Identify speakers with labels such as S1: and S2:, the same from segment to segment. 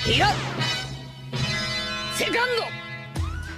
S1: いやセカンド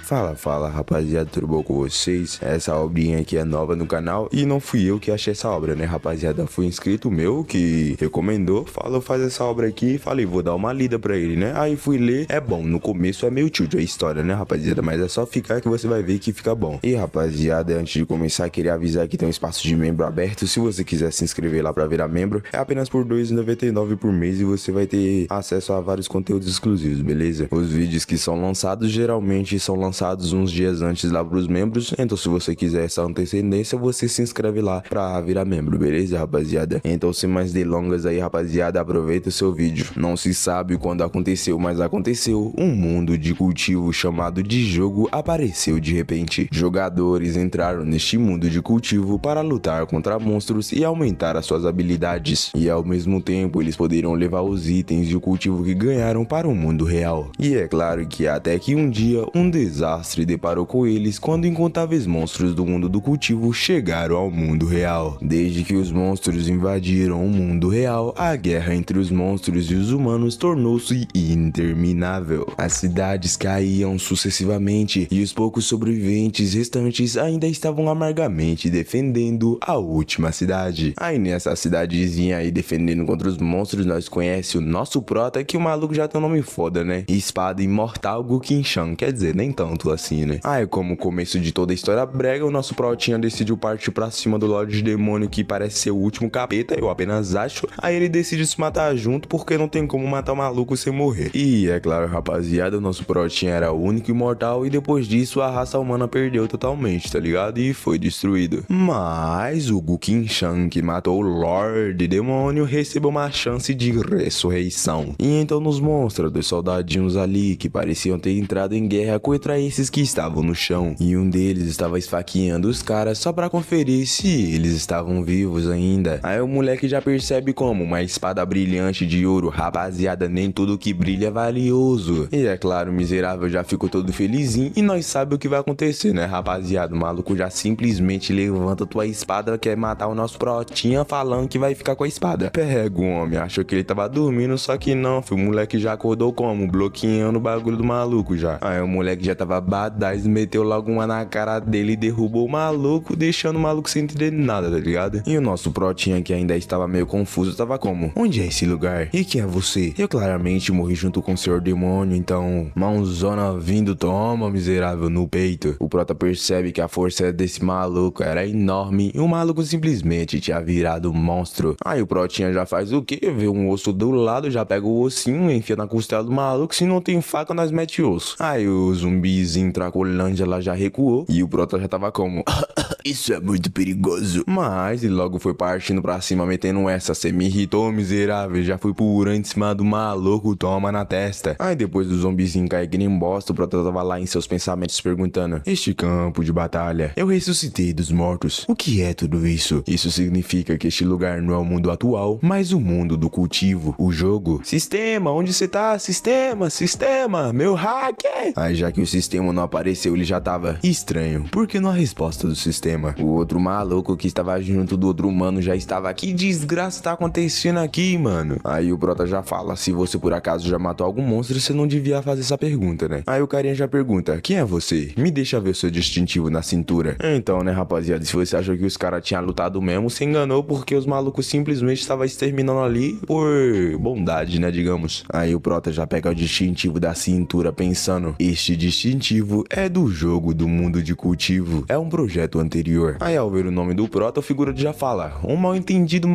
S2: Fala rapaziada, tudo bom com vocês? Essa obrinha aqui é nova no canal e não fui eu que achei essa obra, né rapaziada? Foi um inscrito meu que recomendou, falou faz essa obra aqui, falei vou dar uma lida pra ele, né? Aí fui ler, é bom, no começo é meio tio a história, né rapaziada? Mas é só ficar que você vai ver que fica bom. E rapaziada, antes de começar, queria avisar que tem um espaço de membro aberto, se você quiser se inscrever lá pra virar membro, é apenas por R$ 2,99 por mês e você vai ter acesso a vários conteúdos exclusivos, beleza? Os vídeos que são lançados geralmente são lançados uns dias antes lá pros membros, então se você quiser essa antecedência, você se inscreve lá pra virar membro, beleza rapaziada? Então sem mais delongas aí rapaziada, aproveita o seu vídeo. Não se sabe quando aconteceu, mas aconteceu. Um mundo de cultivo chamado de jogo apareceu de repente. Jogadores entraram neste mundo de cultivo para lutar contra monstros e aumentar as suas habilidades, e ao mesmo tempo eles poderiam levar os itens de cultivo que ganharam para o mundo real. E é claro que até que um dia um desastre deparou com eles quando incontáveis monstros do mundo do cultivo chegaram ao mundo real. Desde que os monstros invadiram o mundo real, a guerra entre os monstros e os humanos tornou-se interminável. As cidades caíam sucessivamente e os poucos sobreviventes restantes ainda estavam amargamente defendendo a última cidade. Aí nessa cidadezinha aí defendendo contra os monstros, nós conhecemos o nosso prota, que o maluco já tem um nome foda, né? Espada Imortal Gukinshan, quer dizer, nem tanto assim, né? Aí como começo de toda a história brega, o nosso protinha decidiu partir pra cima do Lorde Demônio, que parece ser o último capeta, eu apenas acho. Aí ele decide se matar junto, porque não tem como matar o maluco sem morrer. E é claro rapaziada, o nosso protinha era o único imortal e depois disso a raça humana perdeu totalmente, tá ligado? E foi destruído. Mas o Gukinshan, que matou o Lorde Demônio, recebeu uma chance de ressurreição. E então nos mostra dois soldadinhos ali que pareciam ter entrado em guerra contra esses que estavam no chão, e um deles estava esfaqueando os caras só pra conferir se eles estavam vivos ainda. Aí o moleque já percebe como uma espada brilhante de ouro, rapaziada, nem tudo que brilha é valioso. E é claro, o miserável já ficou todo felizinho e nós sabe o que vai acontecer, né rapaziada? O maluco já simplesmente levanta tua espada, quer matar o nosso protinha falando que vai ficar com a espada. Pega o homem, achou que ele tava dormindo, só que não, o moleque já acordou como? Bloqueando o bagulho do maluco já. Aí o moleque já tava badaz, meteu logo uma na cara dele e derrubou o maluco, deixando o maluco sem entender nada, tá ligado? E o nosso protinha, que ainda estava meio confuso, tava como? Onde é esse lugar? E quem é você? Eu claramente morri junto com o senhor demônio, então mãozona vindo, toma miserável no peito. O prota percebe que a força desse maluco era enorme e o maluco simplesmente tinha virado um monstro. Aí o protinha já faz o quê? Vê um osso do lado, já pega o ossinho, enfia na costela do maluco, se não tem faca nós mete osso. Aí o zumbizinho Tracolândia lá já recuou e o prota já tava como? Isso é muito perigoso. Mas ele logo foi partindo pra cima, metendo essa. Cê me irritou, miserável. Já fui pulando em cima do maluco, toma na testa. Aí depois do zumbizinho cair que nem bosta, o prota tava lá em seus pensamentos perguntando: este campo de batalha, eu ressuscitei dos mortos. O que é tudo isso? Isso significa que este lugar não é o mundo atual, mas o mundo do cultivo, o jogo. Sistema, onde você tá? Sistema, meu hacker. Aí já que o sistema não apareceu, ele já tava estranho. Por que não a resposta do sistema? O outro maluco que estava junto do outro humano já estava: que desgraça tá acontecendo aqui, mano? Aí o prota já fala: se você por acaso já matou algum monstro, você não devia fazer essa pergunta, né? Aí o carinha já pergunta: quem é você? Me deixa ver o seu distintivo na cintura. Então, né, rapaziada, se você achou que os caras tinham lutado mesmo, se enganou, porque os malucos simplesmente estavam exterminando ali por bondade, né, digamos. Aí o prota já pega o distintivo da cintura pensando: este distintivo é do jogo do mundo de cultivo, é um projeto anterior. Aí ao ver o nome do prota, o figurante já fala: um mal entendido,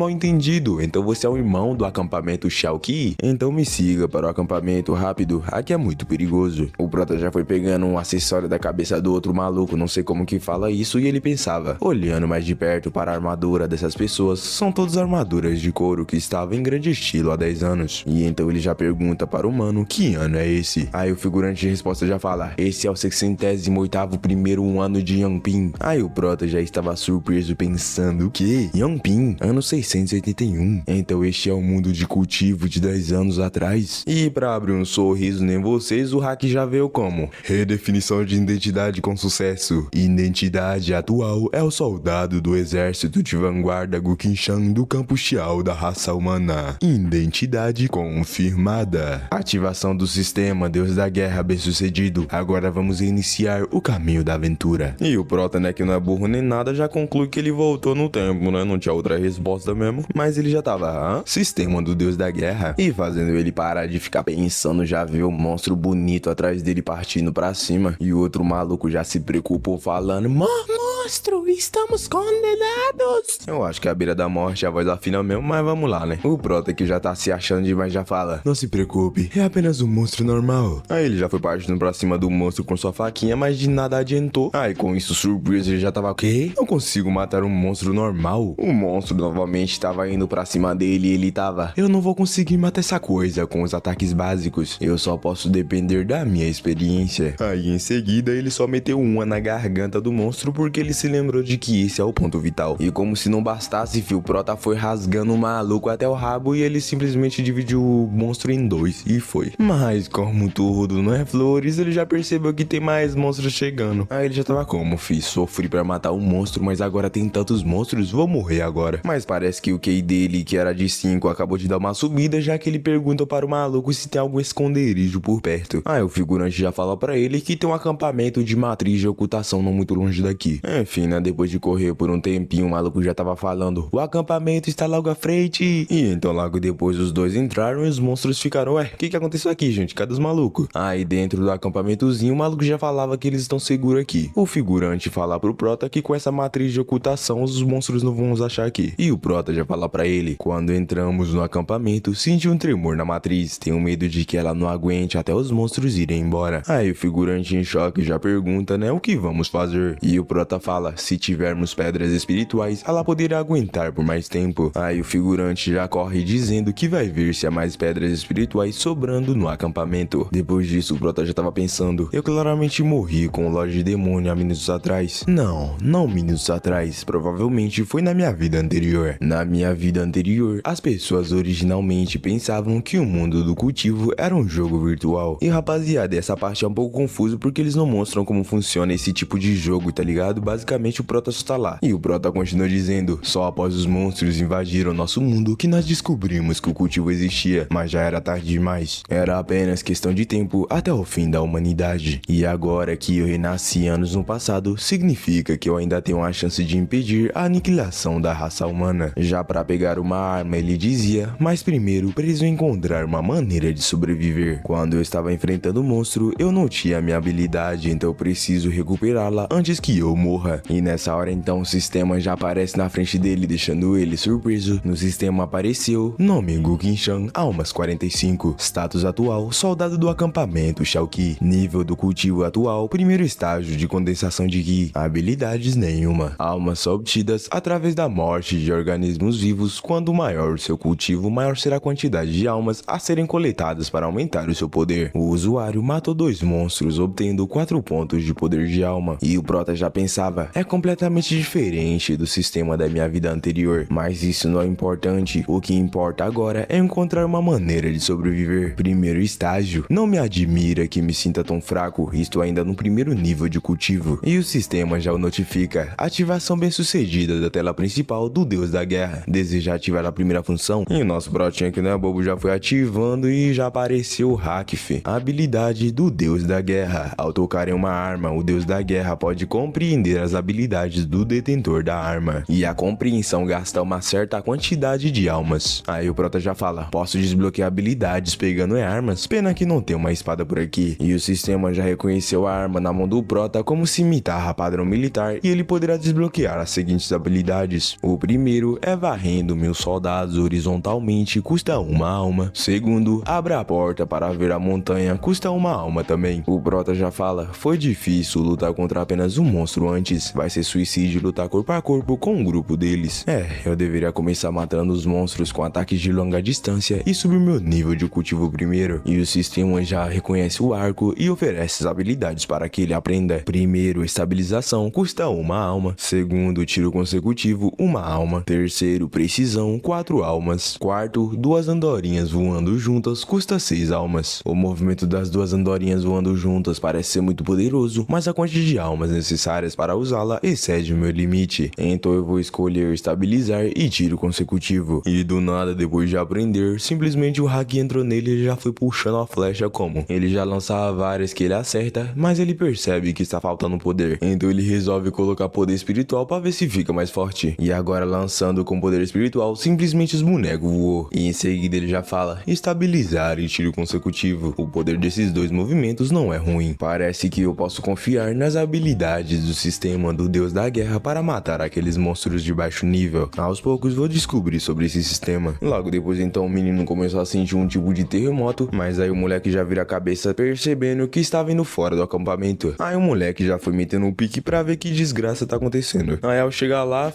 S2: então você é o irmão do acampamento Shalki? Então me siga para o acampamento rápido, aqui é muito perigoso. O prota já foi pegando um acessório da cabeça do outro maluco, não sei como que fala isso, e ele pensava, olhando mais de perto para a armadura dessas pessoas, são todas armaduras de couro que estavam em grande estilo há 10 anos. E então ele já pergunta para o mano: que ano é esse? Aí o figurante de resposta já fala: esse é o 68º primeiro ano de Yanpin. Aí o prota Prota já estava surpreso pensando que Yongping, ano 681. Então este é o mundo de cultivo de 10 anos atrás. E pra abrir um sorriso em vocês, o hack já veio como redefinição de identidade com sucesso. Identidade atual é o soldado do exército de vanguarda Guqinshan do campo Xiao da raça humana. Identidade confirmada. Ativação do sistema Deus da Guerra bem sucedido. Agora vamos iniciar o caminho da aventura. E o Prota, né, que não é burro nem nada, já conclui que ele voltou no tempo, né? Não tinha outra resposta mesmo. Mas ele já tava, sistema do Deus da Guerra. E fazendo ele parar de ficar pensando, já viu um monstro bonito atrás dele partindo pra cima. E o outro maluco já se preocupou falando: monstro, estamos condenados. Eu acho que é a beira da morte é a voz da fina mesmo, mas vamos lá, né? O Prota, que já tá se achando demais, já fala: não se preocupe, é apenas um monstro normal. Aí ele já foi partindo pra cima do monstro com sua faquinha, mas de nada adiantou. Aí com isso, surpreso, ele já tava: o quê? Não consigo matar um monstro normal? O monstro novamente tava indo pra cima dele e ele tava: eu não vou conseguir matar essa coisa com os ataques básicos. Eu só posso depender da minha experiência. Aí em seguida ele só meteu uma na garganta do monstro porque ele se lembrou de que esse é o ponto vital. E como se não bastasse, o Prota foi rasgando o maluco até o rabo e ele simplesmente dividiu o monstro em dois e foi. Mas como tudo não é flores, ele já percebeu que tem mais monstros chegando. Aí ele já tava como: sofri pra matar um monstro, mas agora tem tantos monstros, vou morrer agora. Mas parece que o QI dele, que era de 5, acabou de dar uma subida, já que ele pergunta para o maluco se tem algum esconderijo por perto. Aí o figurante já fala pra ele que tem um acampamento de matriz de ocultação não muito longe daqui. Enfim, né, depois de correr por um tempinho, o maluco já tava falando: o acampamento está logo à frente. E então logo depois os dois entraram e os monstros ficaram: ué, o que aconteceu aqui, gente? Cadê os malucos? Aí dentro do acampamentozinho, o maluco já falava que eles estão seguros aqui. O figurante fala pro Prota que com essa matriz de ocultação os monstros não vão nos achar aqui. E o Prota já fala pra ele: quando entramos no acampamento, senti um tremor na matriz. Tenho medo de que ela não aguente até os monstros irem embora. Aí o figurante em choque já pergunta, né, o que vamos fazer? E o Prota fala: se tivermos pedras espirituais, ela poderá aguentar por mais tempo. Aí o figurante já corre dizendo que vai ver se há mais pedras espirituais sobrando no acampamento. Depois disso, o Prota já tava pensando: eu claramente morri com o Lorde Demônio há minutos atrás. Não minutos atrás, provavelmente foi na minha vida anterior. Na minha vida anterior, as pessoas originalmente pensavam que o mundo do cultivo era um jogo virtual. E rapaziada, essa parte é um pouco confusa porque eles não mostram como funciona esse tipo de jogo, tá ligado? Basicamente o Prota só tá lá. E o Prota continua dizendo: só após os monstros invadiram nosso mundo que nós descobrimos que o cultivo existia, mas já era tarde demais. Era apenas questão de tempo até o fim da humanidade. E agora que eu renasci anos no passado, significa que eu ainda tenho a chance de impedir a aniquilação da raça humana. Já pra pegar uma arma, ele dizia: mas primeiro preciso encontrar uma maneira de sobreviver. Quando eu estava enfrentando o monstro, eu não tinha a minha habilidade, então eu preciso recuperá-la antes que eu morra. E nessa hora então o sistema já aparece na frente dele, deixando ele surpreso. No sistema apareceu: nome Guqinshan, almas 45, status atual, soldado do acampamento Xiaoqi, nível do cultivo atual, primeiro estágio de condensação de Qi, habilidades nenhuma, almas só obtidas através da morte de organismos vivos. Quando maior o seu cultivo, maior será a quantidade de almas a serem coletadas para aumentar o seu poder. O usuário matou 2 monstros, obtendo 4 pontos de poder de alma. E o Prota já pensava: é completamente diferente do sistema da minha vida anterior, mas isso não é importante. O que importa agora é encontrar uma maneira de sobreviver. Primeiro estágio. Não me admira que me sinta tão fraco, estou ainda no primeiro nível de cultivo. E o sistema já o notifica: ativação bem sucedida da tela principal do Deus da Guerra. Deseja ativar a primeira função? E o nosso Protinha, que não é bobo, já foi ativando e já apareceu o hack, a habilidade do Deus da Guerra. Ao tocar em uma arma, o Deus da Guerra pode compreender as habilidades do detentor da arma. E a compreensão gasta uma certa quantidade de almas. Aí o Prota já fala: posso desbloquear habilidades pegando em armas? Pena que não tem uma espada por aqui. E o sistema já reconheceu a arma na mão do Prota como cimitarra padrão militar e ele poderá desbloquear as seguintes habilidades. O primeiro é varrendo 1000 soldados horizontalmente, custa 1 alma. Segundo, abra a porta para ver a montanha, custa 1 alma também. O Prota já fala: foi difícil lutar contra apenas um monstro antes gigantes. Vai ser suicídio lutar corpo a corpo com um grupo deles. Eu deveria começar matando os monstros com ataques de longa distância e subir meu nível de cultivo primeiro. E o sistema já reconhece o arco e oferece as habilidades para que ele aprenda. Primeiro, estabilização custa 1 alma. Segundo, tiro consecutivo, 1 alma. Terceiro, precisão, 4 almas. Quarto, 2 andorinhas voando juntas custa 6 almas. O movimento das 2 andorinhas voando juntas parece ser muito poderoso, mas a quantidade de almas necessárias para usá-la excede o meu limite. Então eu vou escolher estabilizar e tiro consecutivo. E do nada, depois de aprender, simplesmente o hack entrou nele e já foi puxando a flecha como. Ele já lançava várias que ele acerta, mas ele percebe que está faltando poder. Então ele resolve colocar poder espiritual para ver se fica mais forte. E agora lançando com poder espiritual, simplesmente os bonecos voou. E em seguida ele já fala, estabilizar e tiro consecutivo. O poder desses dois movimentos não é ruim. Parece que eu posso confiar nas habilidades do sistema do Deus da Guerra para matar aqueles monstros de baixo nível. Aos poucos vou descobrir sobre esse sistema. Logo depois então o menino começou a sentir um tipo de terremoto, mas aí o moleque já vira a cabeça percebendo que estava indo fora do acampamento. Aí o moleque já foi metendo um pique pra ver que desgraça tá acontecendo. Aí ao chegar lá,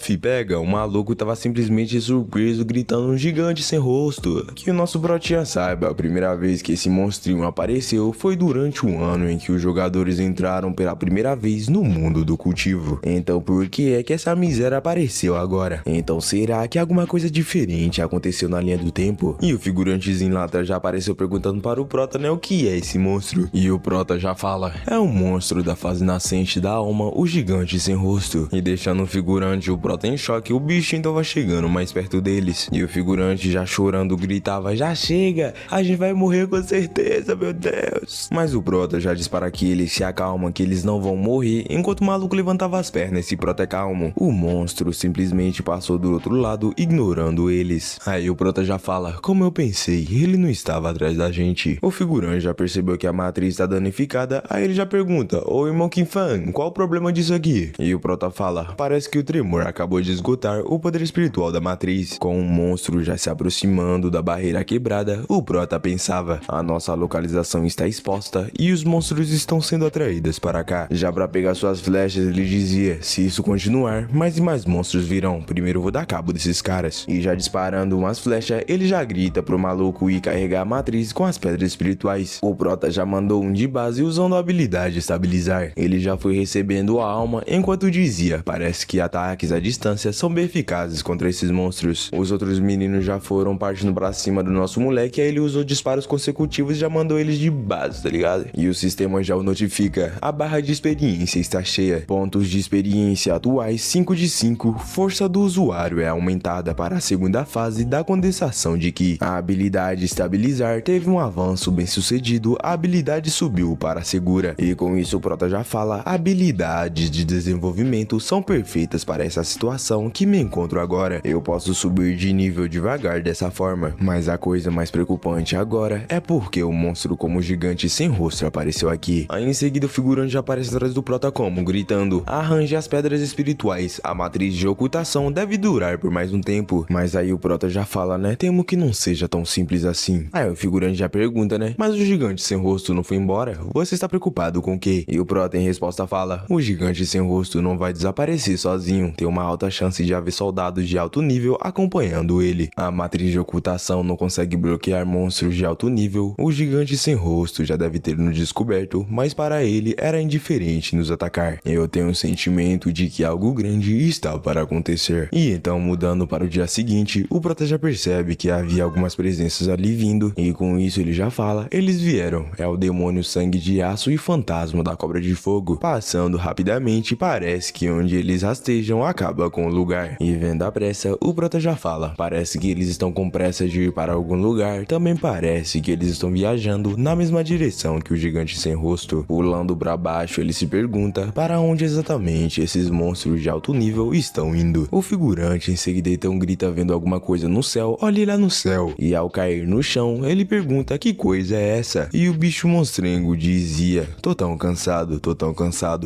S2: o maluco tava simplesmente surpreso, gritando um gigante sem rosto. Que o nosso brotinha saiba, a primeira vez que esse monstrinho apareceu foi durante um ano em que os jogadores entraram pela primeira vez no mundo do cultivo. Então por que é que essa miséria apareceu agora? Então será que alguma coisa diferente aconteceu na linha do tempo? E o figurantezinho lá atrás já apareceu perguntando para o Prota, né, o que é esse monstro? E o Prota já fala, é um monstro da fase nascente da alma, o gigante sem rosto. E deixando o figurante e o Prota em choque, o bicho então vai chegando mais perto deles. E o figurante já chorando gritava, já chega, a gente vai morrer com certeza, meu Deus. Mas o Prota já diz para que eles se acalmam, que eles não vão morrer, enquanto o maluco levantava as pernas e se Prota é calmo. O monstro simplesmente passou do outro lado, ignorando eles. Aí o Prota já fala, como eu pensei, ele não estava atrás da gente. O figurante já percebeu que a matriz está danificada, aí ele já pergunta, ô irmão Kinfan, qual o problema disso aqui? E o Prota fala, parece que o tremor acabou de esgotar o poder espiritual da matriz. Com o monstro já se aproximando da barreira quebrada, o Prota pensava, a nossa localização está exposta e os monstros estão sendo atraídos para cá. Já para pegar suas flechas ele dizia, se isso continuar, mais e mais monstros virão, primeiro eu vou dar cabo desses caras. E já disparando umas flechas, ele já grita pro maluco ir carregar a matriz com as pedras espirituais. O Prota já mandou um de base usando a habilidade estabilizar. Ele já foi recebendo a alma enquanto dizia, parece que ataques à distância são bem eficazes contra esses monstros. Os outros meninos já foram partindo pra cima do nosso moleque, aí ele usou disparos consecutivos e já mandou eles de base, tá ligado? E o sistema já o notifica, a barra de experiência está cheia, pontos de experiência atuais 5 de 5, força do usuário é aumentada para a segunda fase da condensação de Ki. A habilidade estabilizar teve um avanço bem sucedido, a habilidade subiu para a segura. E com isso o Prota já fala, habilidades de desenvolvimento são perfeitas para essa situação que me encontro agora. Eu posso subir de nível devagar dessa forma, mas a coisa mais preocupante agora é porque o monstro como gigante sem rosto apareceu aqui. Aí em seguida o figurante já aparece atrás do Prota como, gritando, arranje as pedras espirituais, a matriz de ocultação deve durar por mais um tempo. Mas aí o Prota já fala, né, temo que não seja tão simples assim. Aí o figurante já pergunta, né, mas o gigante sem rosto não foi embora? Você está preocupado com o quê? E o Prota em resposta fala, o gigante sem rosto não vai desaparecer sozinho, tem uma alta chance de haver soldados de alto nível acompanhando ele. A matriz de ocultação não consegue bloquear monstros de alto nível, o gigante sem rosto já deve ter nos descoberto, mas para ele era indiferente nos atacar. Eu tenho um sentimento de que algo grande está para acontecer. E então mudando para o dia seguinte, o Prota já percebe que havia algumas presenças ali vindo, e com isso ele já fala, eles vieram, é o demônio sangue de aço e fantasma da cobra de fogo. Passando rapidamente, parece que onde eles rastejam acaba com o lugar. E vendo a pressa, o Prota já fala, parece que eles estão com pressa de ir para algum lugar, também parece que eles estão viajando na mesma direção que o gigante sem rosto. Pulando para baixo, ele se pergunta para onde exatamente esses monstros de alto nível estão indo. O figurante em seguida então grita vendo alguma coisa no céu, olhe lá no céu. E ao cair no chão, ele pergunta que coisa é essa? E o bicho monstrengo dizia, tô tão cansado,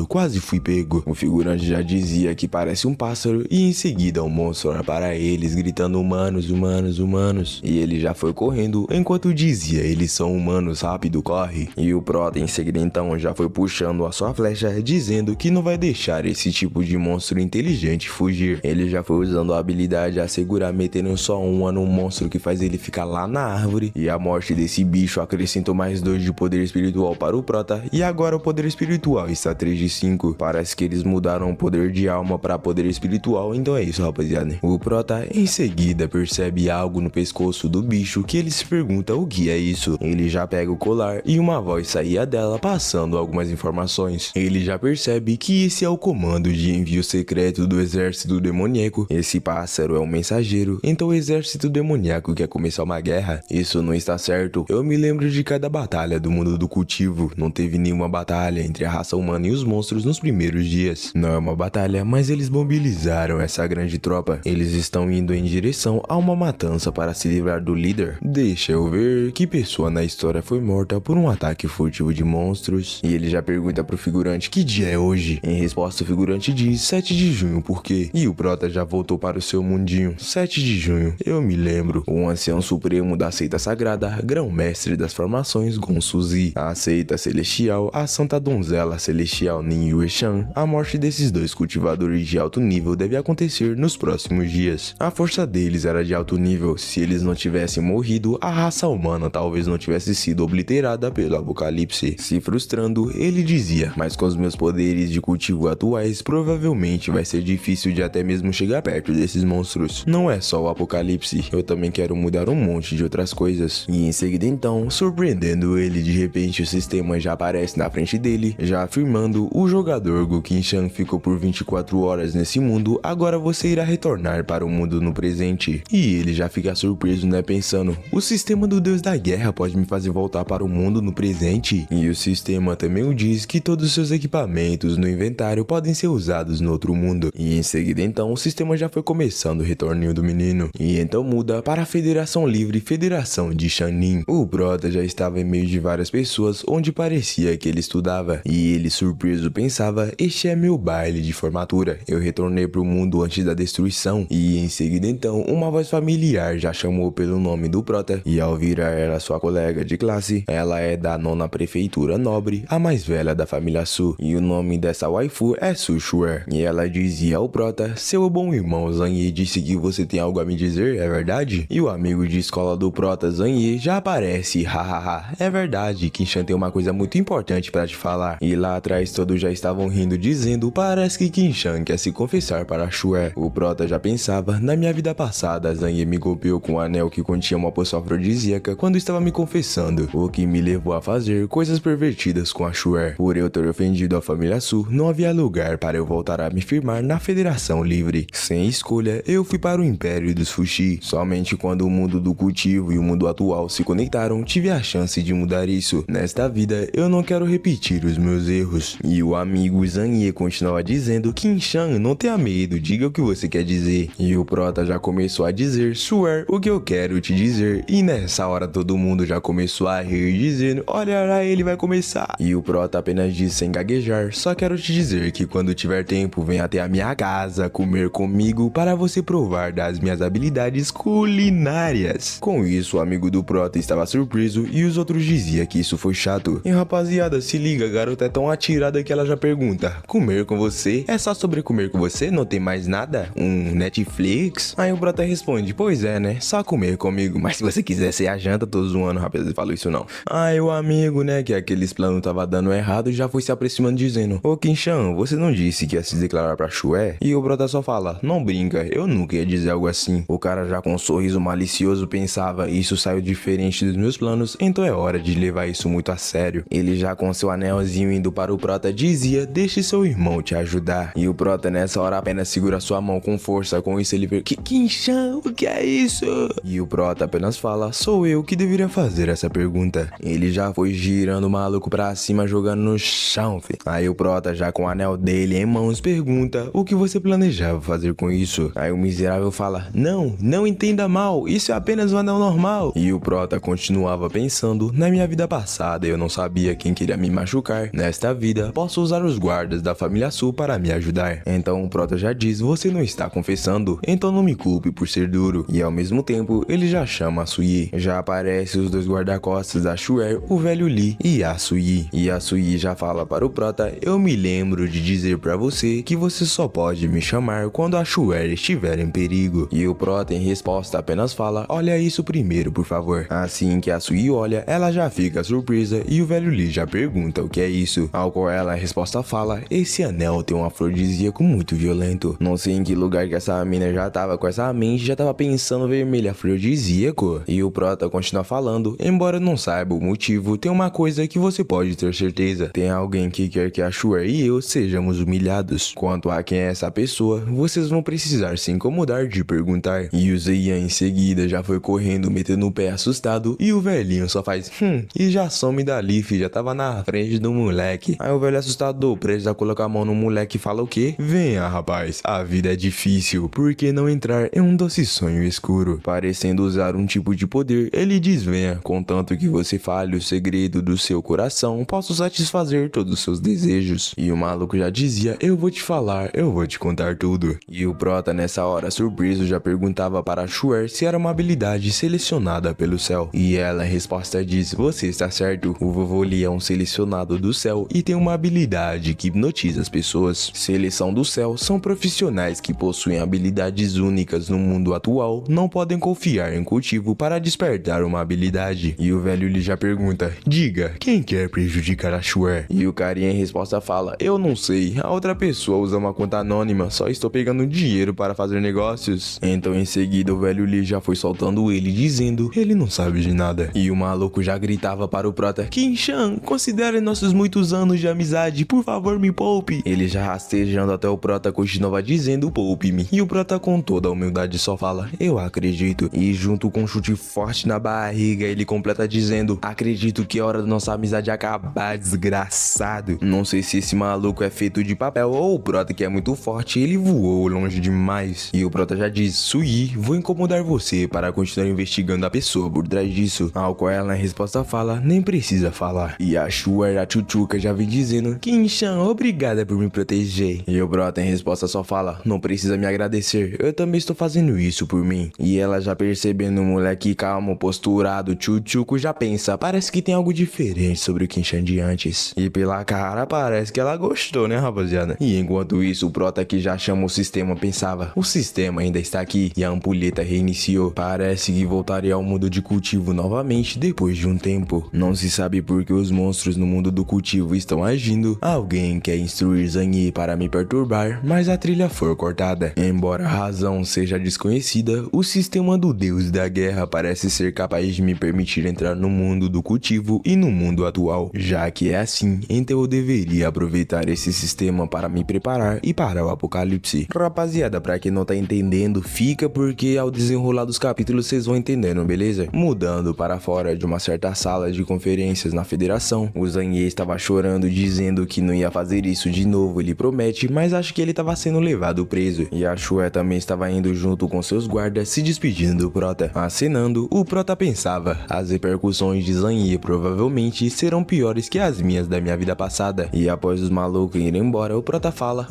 S2: quase fui pego. O figurante já dizia que parece um pássaro e em seguida um monstro olha para eles gritando humanos, humanos, humanos. E ele já foi correndo enquanto dizia, eles são humanos, rápido, corre. E o Prota em seguida então já foi puxando a sua flecha dizendo que não vai deixar esse tipo de monstro inteligente fugir. Ele já foi usando a habilidade a segurar, metendo só uma no monstro que faz ele ficar lá na árvore. E a morte desse bicho acrescentou mais 2 de poder espiritual para o prota. E agora o poder espiritual está 3 de 5. Parece que eles mudaram o poder de alma para poder espiritual. Então é isso, rapaziada. O prota em seguida percebe algo no pescoço do bicho que ele se pergunta o que é isso. Ele já pega o colar e uma voz saía dela passando algumas informações. Ele já percebe que esse é o comando de envio secreto do exército demoníaco. Esse pássaro é um mensageiro, então o exército demoníaco quer começar uma guerra. Isso não está certo. Eu me lembro de cada batalha do mundo do cultivo. Não teve nenhuma batalha entre a raça humana e os monstros nos primeiros dias. Não é uma batalha, mas eles mobilizaram essa grande tropa. Eles estão indo em direção a uma matança para se livrar do líder. Deixa eu ver que pessoa na história foi morta por um ataque furtivo de monstros. E ele já pergunta pro figurante que dia é hoje. Em resposta, o figurante diz 7 de junho, por quê? E o prota já voltou para o seu mundinho. 7 de junho, eu me lembro. O ancião supremo da seita sagrada, grão-mestre das formações Gonsuzi, a seita celestial, a santa donzela celestial Nin Yueshan. A morte desses 2 cultivadores de alto nível deve acontecer nos próximos dias. A força deles era de alto nível. Se eles não tivessem morrido, a raça humana talvez não tivesse sido obliterada pelo apocalipse. Se frustrando, ele dizia, mas com os meus poderes de cultivo atuais, provavelmente vai ser difícil de até mesmo chegar perto desses monstros. Não é só o apocalipse, eu também quero mudar um monte de outras coisas. E em seguida então, surpreendendo ele, de repente o sistema já aparece na frente dele, já afirmando: o jogador Gu Qinshan ficou por 24 horas nesse mundo, agora você irá retornar para o mundo no presente. E ele já fica surpreso, né, pensando: o sistema do deus da guerra pode me fazer voltar para o mundo no presente? E o sistema também o diz que todos os seus equipamentos no inventário podem ser usados no outro mundo. E em seguida então, o sistema já foi começando o retorninho do menino. E então muda para a Federação Livre Federação de Shanin. O prota já estava em meio de várias pessoas onde parecia que ele estudava. E ele, surpreso, pensava: este é meu baile de formatura. Eu retornei para o mundo antes da destruição. E em seguida então, uma voz familiar já chamou pelo nome do prota. E ao virar era sua colega de classe, ela é da 9ª prefeitura nobre, a mais velha da família Su. E o nome dessa waifu é Su Shuer. E ela dizia ao prota: seu bom irmão Zanye disse que você tem algo a me dizer, é verdade? E o amigo de escola do prota, Zanye, já aparece: hahaha, é verdade, Qinshan tem uma coisa muito importante para te falar. E lá atrás todos já estavam rindo, dizendo: parece que Qinshan quer se confessar para Shuer. O prota já pensava: na minha vida passada, Zanye me golpeou com um anel que continha uma poção afrodisíaca quando estava me confessando, o que me levou a fazer coisas pervertidas com a Shuer. Por eu ter ofendido a família Su, não havia lugar para eu voltar a me firmar na Federação Livre. Sem escolha, eu fui para o Império dos Fuxi. Somente quando o mundo do cultivo e o mundo atual se conectaram, tive a chance de mudar isso. Nesta vida, eu não quero repetir os meus erros. E o amigo Zanye continuava dizendo: Qinshan, não tenha medo, diga o que você quer dizer. E o prota já começou a dizer: Shuer, o que eu quero te dizer. E nessa hora todo mundo já começou a rir, dizendo: olha lá, ele vai começar. E o prota apenas disse sem gaguejar: só quero te dizer que quando tiver tempo, venha até a minha casa comer comigo para você provar das minhas habilidades culinárias. Com isso, o amigo do prota estava surpreso e os outros diziam que isso foi chato. E rapaziada, se liga, a garota é tão atirada que ela já pergunta: comer com você? É só sobre comer com você? Não tem mais nada? Um Netflix? Aí o prota responde: pois é, né? Só comer comigo. Mas se você quiser ser a janta, tô zoando, rapaz, ele falou isso não. Aí o amigo, né, que aqueles planos tava dando errado, já foi se aproximando dizendo: ô Qinshan, você não disse que ia se declarar pra Shuer? E o brother só fala: não brinca, eu nunca ia dizer algo assim. O cara já com um sorriso malicioso pensava: isso saiu diferente dos meus planos, então é hora de levar isso muito a sério. Ele já com seu anelzinho indo para o prota dizia: deixe seu irmão te ajudar. E o prota nessa hora apenas segura sua mão com força, com isso ele vê: Qinshan, o que é isso? E o prota apenas fala: sou eu que deveria fazer essa pergunta. Ele já foi girando o maluco pra cima, jogando no chão, fi. Aí o prota já com o anel dele em mãos pergunta: o que você planejava fazer com isso? Aí o miserável fala: não entenda mal, isso é apenas um anel normal. E o prota continuava pensando: na minha vida passada eu não sabia quem queria me machucar. Nesta vida posso usar os guardas da família Su para me ajudar. Então o prota já diz: você não está confessando, então não me culpe por ser duro. E ao mesmo tempo ele já chama a Suyi. Já aparece os dois guarda-costas da Shuer, o velho Li e a Suyi. E a Suyi já fala para o prota: eu me lembro lembro de dizer pra você que você só pode me chamar quando a Shuer estiver em perigo. E o Prota em resposta apenas fala, olha isso primeiro, por favor. Assim que a Sui olha, ela já fica surpresa e o velho Lee já pergunta o que é isso. Ao qual ela a resposta fala, esse anel tem um afrodisíaco muito violento. Não sei em que lugar que essa mina já tava com essa mente, já tava pensando vermelho afrodisíaco. E o Prota continua falando, embora não saiba o motivo, tem uma coisa que você pode ter certeza. Tem alguém que quer que a Shuer e eu sejamos humilhados. Quanto a quem é essa pessoa, vocês vão precisar se incomodar de perguntar. E o Zeian em seguida já foi correndo, metendo o pé assustado, e o velhinho só faz e já some dali, fi, já tava na frente do moleque. Aí o velho assustador, prestes a colocar a mão no moleque, fala o quê? Venha, rapaz, a vida é difícil, por que não entrar em um doce sonho escuro? Parecendo usar um tipo de poder, ele diz venha, contanto que você fale o segredo do seu coração, posso satisfazer todos os seus desejos. E o maluco já dizia, eu vou te falar, eu vou te contar tudo. E o Prota nessa hora, surpreso, já perguntava para a Shuer se era uma habilidade selecionada pelo céu. E ela em resposta diz, você está certo, o vovô Lee é um selecionado do céu e tem uma habilidade que hipnotiza as pessoas. Seleção do céu são profissionais que possuem habilidades únicas no mundo atual, não podem confiar em cultivo para despertar uma habilidade. E o velho Lee já pergunta, diga, quem quer prejudicar a Shuer? E o carinha em resposta fala, eu não sei, a outra pessoa usa uma conta anônima, só estou pegando dinheiro para fazer negócios. Então em seguida o velho Lee já foi soltando ele, dizendo, ele não sabe de nada. E o maluco já gritava para o Prota, Kim-chan, considere nossos muitos anos de amizade, por favor me poupe. Ele já rastejando até o Prota continuava dizendo, poupe-me. E o Prota com toda a humildade só fala, eu acredito. E junto com um chute forte na barriga, ele completa dizendo, acredito que é hora da nossa amizade acabar, desgraçado. Não sei se esse maluco é feito de papel ou o Prota que é muito forte, ele voou longe demais. E o Prota já diz, Sui, vou incomodar você para continuar investigando a pessoa por trás disso. Ao qual ela em resposta fala, nem precisa falar. E a Shuer, a tchutchuca, já vem dizendo, Kim-chan, obrigada por me proteger. E o Prota em resposta só fala, não precisa me agradecer, eu também estou fazendo isso por mim. E ela já percebendo o moleque calmo, posturado, tchutchuco, já pensa, parece que tem algo diferente sobre o Kim-chan de antes. E pela cara parece que ela gostou, né, rapaziada? E enquanto isso, o Prota que já chama o sistema pensava, o sistema ainda está aqui e a ampulheta reiniciou. Parece que voltaria ao mundo de cultivo novamente depois de um tempo. Não se sabe por que os monstros no mundo do cultivo estão agindo. Alguém quer instruir Zangyi para me perturbar, mas a trilha foi cortada. Embora a razão seja desconhecida, o sistema do deus da guerra parece ser capaz de me permitir entrar no mundo do cultivo e no mundo atual. Já que é assim, então eu deveria aproveitar esse sistema para me preparar e para o apocalipse. Rapaziada, pra quem não tá entendendo, fica porque ao desenrolar dos capítulos vocês vão entendendo, beleza? Mudando para fora de uma certa sala de conferências na federação, o Zangyi estava chorando dizendo que não ia fazer isso de novo, ele promete, mas acho que ele estava sendo levado preso. E a Shuer também estava indo junto com seus guardas se despedindo do Prota. Acenando, o Prota pensava, as repercussões de Zangyi provavelmente serão piores que as minhas da minha vida passada. E após os malucos irem embora, o Prota fala,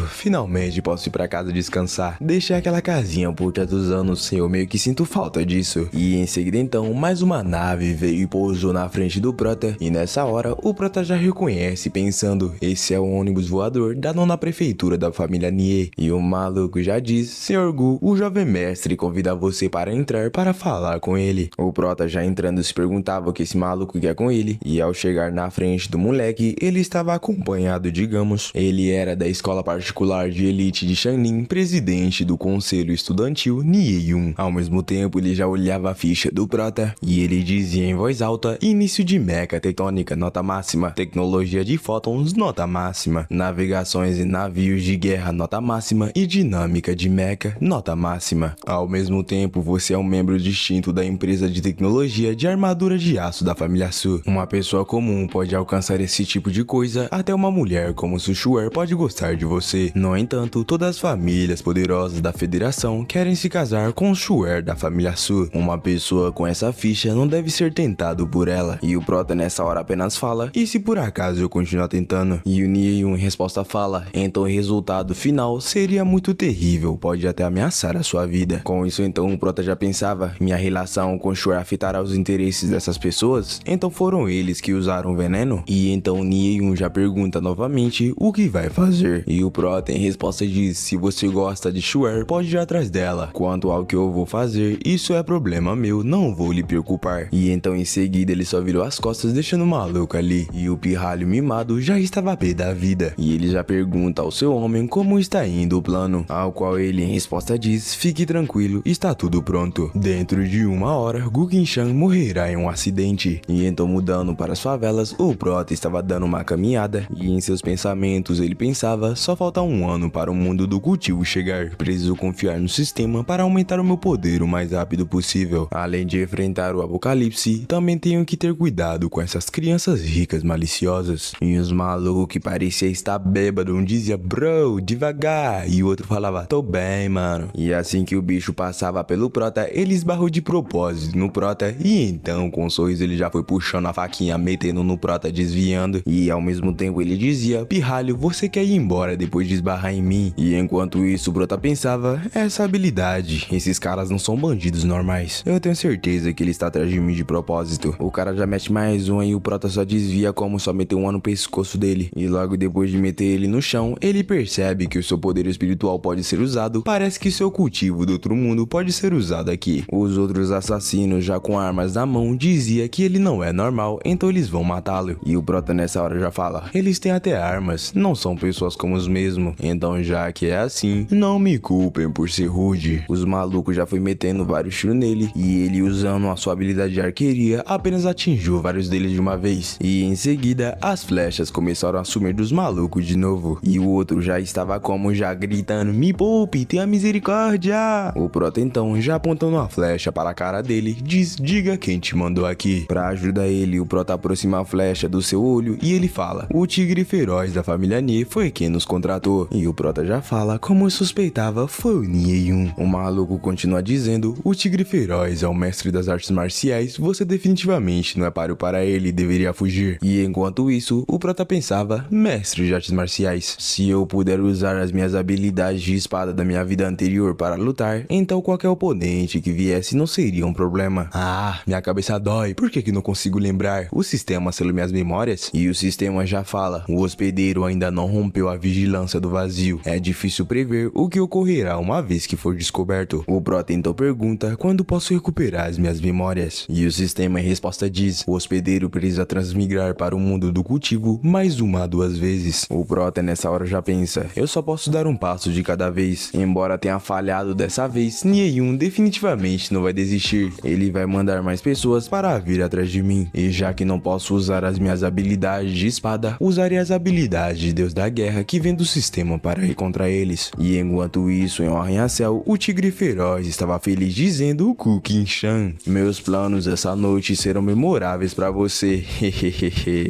S2: finalmente posso ir pra casa descansar. Deixei aquela casinha por tantos anos, eu meio que sinto falta disso. E em seguida então, mais uma nave veio e pousou na frente do Prota. E nessa hora, o Prota já reconhece pensando, esse é o ônibus voador da nona prefeitura da família Nie. E o maluco já diz, Sr. Gu, o jovem mestre convida você para entrar para falar com ele. O Prota já entrando se perguntava o que esse maluco quer com ele. E ao chegar na frente do moleque, ele estava acompanhado, digamos. Ele era da escola particular de elite de Shanlin, presidente do conselho estudantil Nie-yun. Ao mesmo tempo, ele já olhava a ficha do Prota e ele dizia em voz alta, início de meca tectônica, nota máxima, tecnologia de fótons, nota máxima, navegações em navios de guerra, nota máxima e dinâmica de meca, nota máxima. Ao mesmo tempo, você é um membro distinto da empresa de tecnologia de armadura de aço da família Su. Uma pessoa comum pode alcançar esse tipo de coisa, até uma mulher como Su Shuer pode gostar de você. No entanto, todas as famílias poderosas da federação querem se casar com o Shuer da família Su. Uma pessoa com essa ficha não deve ser tentado por ela. E o Prota nessa hora apenas fala, e se por acaso eu continuar tentando? E o Nie-yun em resposta fala, então o resultado final seria muito terrível, pode até ameaçar a sua vida. Com isso então o Prota já pensava, minha relação com Shuer afetará os interesses dessas pessoas? Então foram eles que usaram o veneno? E então Nie-yun já pergunta novamente exatamente o que vai fazer. E o Prota em resposta diz: se você gosta de Shuer, pode ir atrás dela. Quanto ao que eu vou fazer, isso é problema meu, não vou lhe preocupar. E então em seguida ele só virou as costas deixando o maluco ali. E o pirralho mimado já estava pé da vida. E ele já pergunta ao seu homem como está indo o plano. Ao qual ele em resposta diz: fique tranquilo, está tudo pronto. Dentro de 1 hora, Gu Qinshan morrerá em um acidente. E então mudando para as favelas, o Prota estava dando uma caminhada. E em seus pensamentos ele pensava: só falta 1 ano para o mundo do cultivo chegar. Preciso confiar no sistema para aumentar o meu poder o mais rápido possível. Além de enfrentar o apocalipse, também tenho que ter cuidado com essas crianças ricas maliciosas. E os malucos que parecia estar bêbado, um dizia: bro, devagar, e o outro falava: tô bem, mano. E assim que o bicho passava pelo Prota, ele esbarrou de propósito no Prota. E então com um sorriso ele já foi puxando a faquinha, metendo no Prota, desviando. E ao mesmo tempo ele dizia: pirralho, você quer ir embora depois de esbarrar em mim? E enquanto isso o Prota pensava: essa habilidade, esses caras não são bandidos normais. Eu tenho certeza que ele está atrás de mim de propósito. O cara já mete mais um e o Prota só desvia como só meter uma no pescoço dele. E logo depois de meter ele no chão, ele percebe que o seu poder espiritual pode ser usado. Parece que seu cultivo do outro mundo pode ser usado aqui. Os outros assassinos, já com armas na mão, dizia que ele não é normal, então eles vão matá-lo. E o Prota nessa hora já fala: eles têm até armas, não são pessoas como os mesmos. Então já que é assim, não me culpem por ser rude. Os malucos já foi metendo vários tiros nele, e ele usando a sua habilidade de arqueria, apenas atingiu vários deles de uma vez. E em seguida, as flechas começaram a sumir dos malucos de novo. E o outro já estava como já gritando: me poupe, tenha misericórdia. O Prota então, já apontando a flecha para a cara dele, diz: diga quem te mandou aqui. Pra ajudar ele, o Prota aproxima a flecha do seu olho e ele fala: o tigre feroz da família Nie foi quem nos contratou. E o Prota já fala: como eu suspeitava, foi o Nie Yun. O maluco continua dizendo: o tigre feroz é o mestre das artes marciais, você definitivamente não é páreo para ele, deveria fugir. E enquanto isso, o Prota pensava: mestre de artes marciais, se eu puder usar as minhas habilidades de espada da minha vida anterior para lutar, então qualquer oponente que viesse não seria um problema. Ah, minha cabeça dói, por que não consigo lembrar? O sistema selou minhas memórias? E o sistema já fala: o hospedeiro ainda não rompeu a vigilância do vazio. É difícil prever o que ocorrerá uma vez que for descoberto. O Prota então pergunta: quando posso recuperar as minhas memórias? E o sistema em resposta diz: o hospedeiro precisa transmigrar para o mundo do cultivo mais 1 a 2 vezes. O Prota nessa hora já pensa: eu só posso dar um passo de cada vez. Embora tenha falhado dessa vez, Nie Yun definitivamente não vai desistir. Ele vai mandar mais pessoas para vir atrás de mim. E já que não posso usar as minhas habilidades de espada, usarei as habilidades de Deus da Guerra que vem do sistema para ir contra eles. E enquanto isso, em um arranha-céu, o tigre feroz estava feliz dizendo: Gu Qinshan, meus planos essa noite serão memoráveis para você.